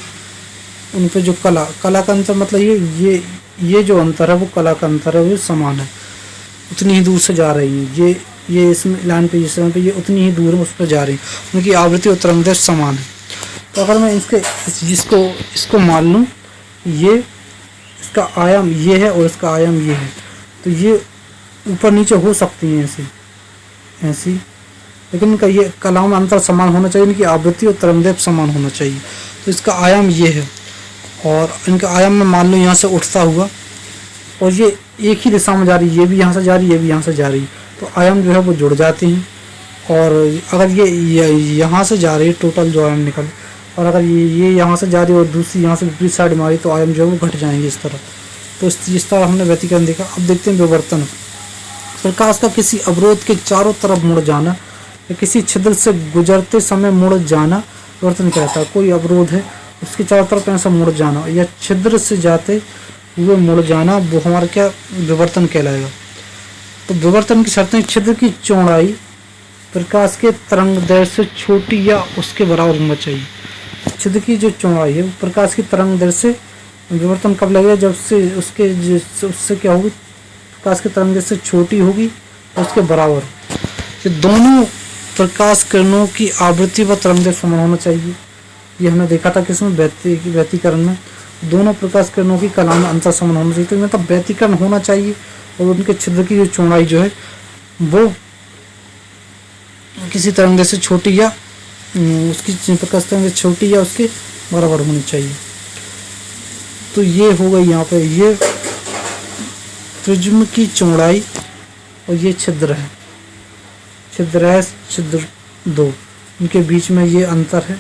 उन पे जो कला का अंतर मतलब ये जो अंतर है वो कला का अंतर है, वो समान है, उतनी ही दूर से जा रही है। ये इसमें लाइन पे जिस पे ये उतनी ही दूर में उस पर जा रही है, उनकी आवृत्ति और तरंगदैर्घ्य समान है। तो अगर मैं इसको मान लूँ, ये इसका आयाम ये है और इसका आयाम ये है, तो ये ऊपर नीचे हो सकती हैं ऐसी, लेकिन इनका ये कला में अंतर समान होना चाहिए, इनकी आवृत्ति और तरंगदैर्घ्य समान होना चाहिए। तो इसका आयाम ये है और इनका आयाम में मान लो यहाँ से उठता हुआ और ये एक ही दिशा में जा रही है, ये भी यहाँ से जा रही है, ये भी यहाँ से जा रही है, तो आयाम जो है वो जुड़ जाते हैं। और अगर ये यहाँ से जा रही है, टोटल जो आयाम निकल, और अगर ये यहाँ से जा रही है और दूसरी यहाँ से विपरीत साइड मारी तो आयाम जो है वो घट जाएंगे इस तरह। तो इस तरह हमने व्यतिकरण देखा। अब देखते हैं विवर्तन। प्रकाश का किसी अवरोध के चारों तरफ मुड़ जाना या किसी छिद्र से गुजरते समय मुड़ जाना विवर्तन कहलाता है। कोई अवरोध है, उसके चारों तरफ ऐसा मुड़ जाना या छिद्र से जाते हुए मुड़ जाना, वो हमारा क्या विवर्तन कहलाएगा। तो विवर्तन की शर्तें: छिद्र की चौड़ाई प्रकाश के तरंगदैर्घ्य से छोटी या उसके बराबर होना चाहिए। छिद्र की जो चौड़ाई है वो प्रकाश की तरंगदैर्घ्य से, विवर्तन कब लगेगा, जब से उससे क्या होगी, प्रकाश की तरंगदैर्घ्य से छोटी होगी और उसके बराबर। ये दोनों प्रकाश किरणों की आवृत्ति व तरंगदैर्घ्य समान होना चाहिए। ये हमने देखा था किसमें, व्यतिकरण में। दोनों प्रकाश किरणों की कला में अंतर समान होना चाहिए। तो मतलब व्यतिकरण होना चाहिए और उनके छिद्र की जो चौड़ाई जो है वो किसी तरंगे से छोटी या उसकी प्रकाश तरंग से छोटी या उसके बराबर होनी चाहिए। तो ये हो गई यहाँ पे ये प्रिज्म की चौड़ाई और ये छिद्र है, छिद्र है, छिद्र 2, इनके बीच में ये अंतर है।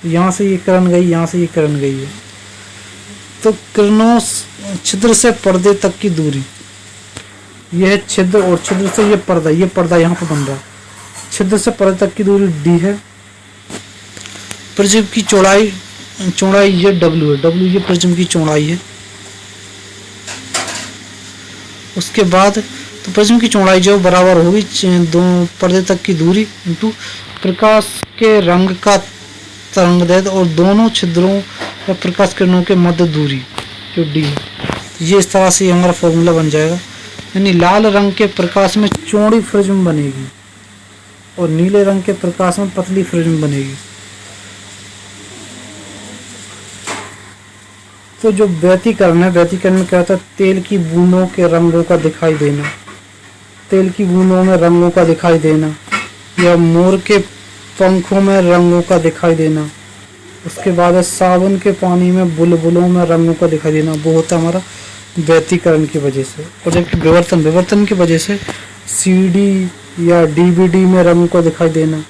यहाँ से ये किरण गई, यहाँ से ये किरण गई है। तो किरणों छिद्र से पर्दे तक की दूरी, यह है छिद्र और छिद्र से ये पर्दा यहाँ पर बन रहा है। छिद्र से पर्दे तक की दूरी d है। प्रिज्म की चौड़ाई ये w है, w ये प्रिज्म की चौड़ाई है। उसके बाद तो प्रिज्म की चौड़ाई जो बराबर होगी दो पर्दे तक की दूरी इंटू प्रकाश के रंग का तरंगदैर्ध्य और दोनों छिद्रों या प्रकाश किरणों के मध्य दूरी जो d है। ये इस तरह से हमारा फॉर्मूला बन जाएगा। यानी लाल रंग के प्रकाश में चौड़ी प्रिज्म बनेगी और नीले रंग के प्रकाश में पतली प्रिज्म बनेगी। तो जो व्यतिकरण है, व्यतिकरण में क्या होता है, तेल की बूंदों के रंगों का दिखाई देना, तेल की बूंदों में रंगों का दिखाई देना, या मोर के पंखों में रंगों का दिखाई देना। उसके बाद है साबुन के पानी में बुलबुलों में रंगों का दिखाई देना, वो होता है हमारा व्यतिकरण की वजह से। और जबकि विवर्तन की वजह से सीडी या डीवीडी में रंगों का दिखाई देना,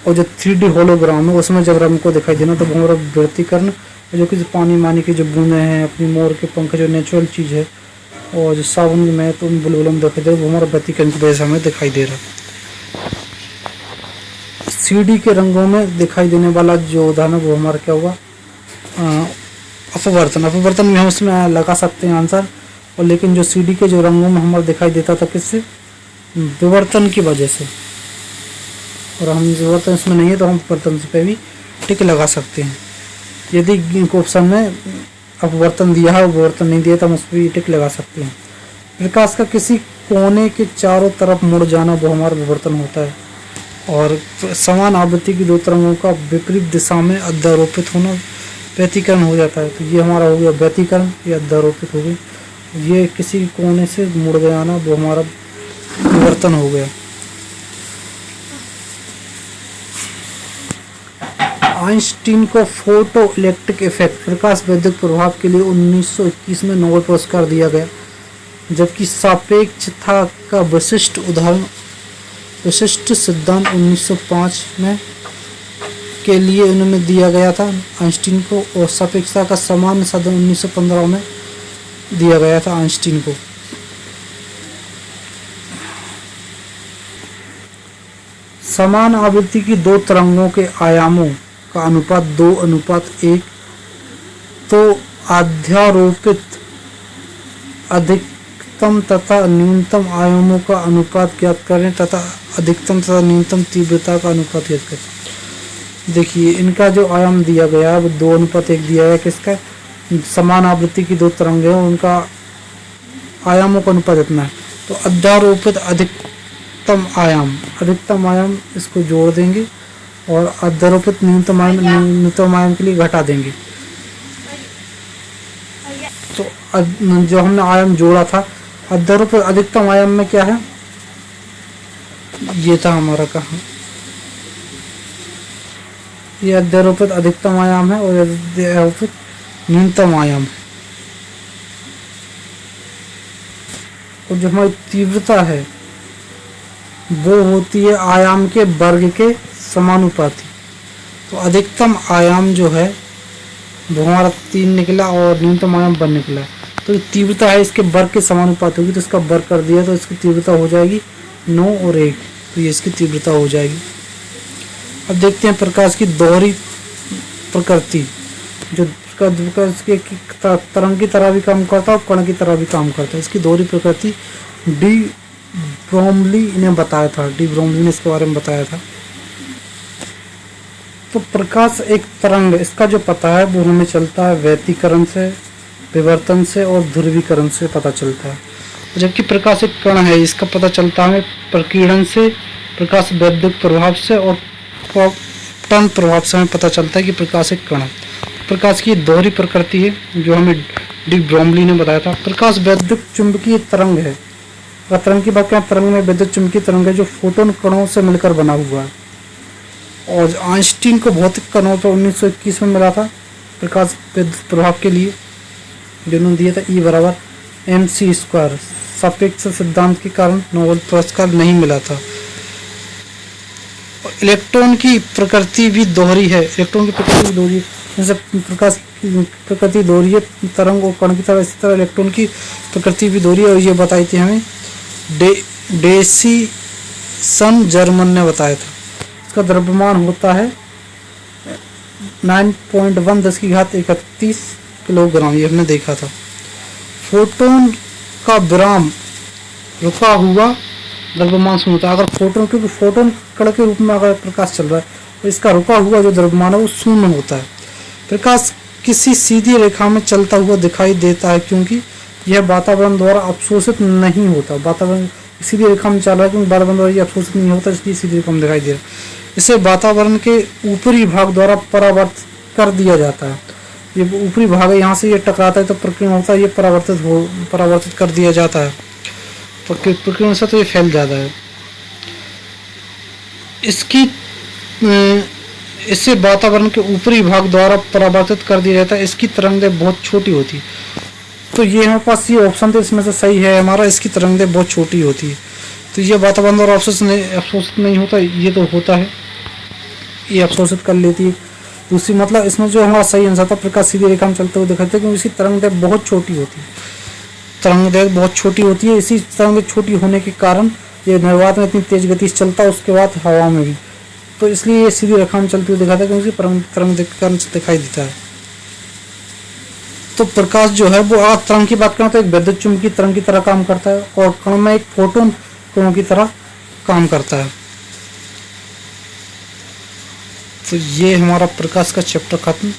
और जो 3D होलोग्राम है उसमें जब रंग को दिखाई देना तो वो हमारा व्यतिकरण, जो कि पानी मानी की जो बूंदें हैं, अपनी मोर के पंख जो नेचुरल चीज़ है, और जो साबुन में तो बुलबुलों में दिखाई दे रहा है, वो हमारा व्यतिकरण की वजह से हमें दिखाई दे रहा है। सीडी के रंगों में दिखाई देने वाला जो उदाहरण वो हमारा क्या हुआ, अपवर्तन। अपवर्तन में हम उसमें लगा सकते हैं आंसर, और लेकिन जो सीडी के जो रंगों में हमारा दिखाई देता था किससे, विवर्तन की वजह से। और हम विवर्तन इसमें नहीं है तो हम अपवर्तन पे भी टिक लगा सकते हैं। यदि ऑप्शन में अपवर्तन दिया है और विवर्तन नहीं दिया तो हम उस पर भी टिक लगा सकते हैं। प्रकाश का किसी कोने के चारों तरफ मुड़ जाना वो हमारा विवर्तन होता है। और समान आवृत्ति की दो तरंगों का विपरीत दिशा में अध्यारोपित होना व्यतिकरण हो जाता है। तो ये हमारा हो गया व्यतिकरण, ये अध्यारोपित हो गई। ये किसी कोने से मुड़ गया ना वो हमारा विवर्तन हो गया। आइंस्टीन को फोटो इलेक्ट्रिक इफेक्ट प्रकाश वैद्युत प्रभाव के लिए 1921 में नोबेल पुरस्कार दिया गया, जबकि सापेक्षता का विशिष्ट सिद्धांत 1905 में के लिए उन्होंने दिया गया था आइंस्टीन को, और सापेक्षता का सामान्य साधन 1915 में दिया गया था आइंस्टीन को। समान आवृत्ति की दो तरंगों के आयामों का अनुपात 2:1, तो अध्यारोपित अधिकतम तथा न्यूनतम आयामों का अनुपात ज्ञात करें तथा अधिकतम तथा न्यूनतम तीव्रता का अनुपात ज्ञात करें। देखिए इनका जो आयाम दिया गया है वो 2:1 दिया है। किसका, समान आवृत्ति की दो तरंगे हैं उनका आयामों का अनुपात इतना है। तो अध्यारोपित अधिकतम आयाम इसको जोड़ देंगे और अध्यारोपित न्यूनतम आयाम के लिए घटा देंगे। तो जो हमने आयाम जोड़ा था अध्यारोपित अधिकतम आयाम में क्या है, ये था हमारा कहाँ, ये अध्यारोपित अधिकतम आयाम है और अध्यारोपित न्यूनतम आयाम है। और जो हमारी तीव्रता है वो होती है आयाम के वर्ग के समानुपाती। तो अधिकतम आयाम जो है वो हमारा 3 निकला और न्यूनतम आयाम 1 निकला। तो तीव्रता है इसके वर्ग के समानुपाती होगी, तो इसका वर्ग कर दिया तो इसकी तीव्रता हो जाएगी 9 और 1, तो ये इसकी तीव्रता हो जाएगी। अब देखते हैं प्रकाश की दोहरी प्रकृति, जो प्रकाश के तरंग की तरह भी काम करता है और कण की तरह भी काम करता है। इसकी दोहरी प्रकृति डी ब्रोमली ने बताया था, डी ब्रोमली ने इसके बारे में बताया था। तो प्रकाश एक तरंग, इसका जो पता है वो हमें चलता है व्यतिकरण से, विवर्तन से और ध्रुवीकरण से पता चलता है। जबकि प्रकाश एक कण है, इसका पता चलता है प्रकीर्णन से, प्रकाश वैद्युत प्रभाव से और फोटॉन प्रभाव से हमें पता चलता है कि प्रकाश एक कण है। प्रकाश की दोहरी प्रकृति है जो हमें डी ब्रोमली ने बताया था। प्रकाश वैद्युत चुंबकीय तरंग है अगर तरंग की बात करें, तरंग में विद्युत चुंबकीय तरंग है जो फोटोन कणों से मिलकर बना हुआ है। और आइंस्टीन को भौतिक का नोबेल 1921 में मिला था प्रकाश विद्युत प्रभाव के लिए, जिन्होंने दिया था E बराबर mc²। सापेक्ष सिद्धांत के कारण नोबेल पुरस्कार नहीं मिला था। इलेक्ट्रॉन की प्रकृति भी दोहरी है, इलेक्ट्रॉन की प्रकृति भी दोहरी है, जैसे प्रकाश की प्रकृति दोहरी है तरंग और कण की तरह, इसी तरह इलेक्ट्रॉन की प्रकृति भी दोहरी है। और ये बताई थी हमें डेसी सन जर्मन ने बताया था। इसका द्रव्यमान होता है 9.1 10⁻31 किलोग्राम, ये हमने देखा था। फोटोन का विराम रुका हुआ द्रव्यमान शून्य होता है। अगर फोटोन, क्योंकि फोटोन कण के रूप में अगर प्रकाश चल रहा है तो इसका रुका हुआ जो द्रव्यमान है वो शून्य होता है। प्रकाश किसी सीधी रेखा में चलता हुआ दिखाई देता है क्योंकि यह वातावरण द्वारा अवशोषित नहीं होता। वातावरण सीधी रेखा में चल रहा है क्योंकि वातावरण द्वारा ये अवशोषित नहीं होता, इसलिए सीधी रेखा में दिखाई दे रहा है। इसे वातावरण के ऊपरी भाग द्वारा परावर्तित कर दिया जाता है। ये ऊपरी भाग है, यहाँ से ये टकराता है तो प्रकीर्णन होता है, ये परावर्तित कर दिया जाता है। प्रकीर्णन से तो ये फैल जाता है। इससे वातावरण के ऊपरी भाग द्वारा परावर्तित कर दिया जाता है। इसकी तरंगें बहुत छोटी होती है। तो ये हमारे पास ये ऑप्शन थे, इसमें से सही है हमारा, इसकी तरंगें बहुत छोटी होती है। तो ये वातावरण द्वारा अवशोषित नहीं होता, ये तो होता है, ये अवशोषित कर लेती है। दूसरी मतलब इसमें जो हमारा सही आंसर था, प्रकाश सीधी रेखा में चलते हुए दिखाते हैं क्योंकि इसकी तरंगें बहुत छोटी होती है। तरंगें बहुत छोटी होती है, इसी तरंगें छोटी होने के कारण ये निर्वात में इतनी तेज गति से चलता है, उसके बाद हवा में भी, तो इसलिए ये सीधी रेखा में चलते हुए दिखाता है क्योंकि तरंग के कारण दिखाई देता है। तो प्रकाश जो है वो अगर तरंग की बात करें तो एक विद्युत चुंबकीय तरंग की तरह काम करता है और कण में एक फोटोन कणों की तरह काम करता है। तो ये हमारा प्रकाश का चैप्टर खत्म।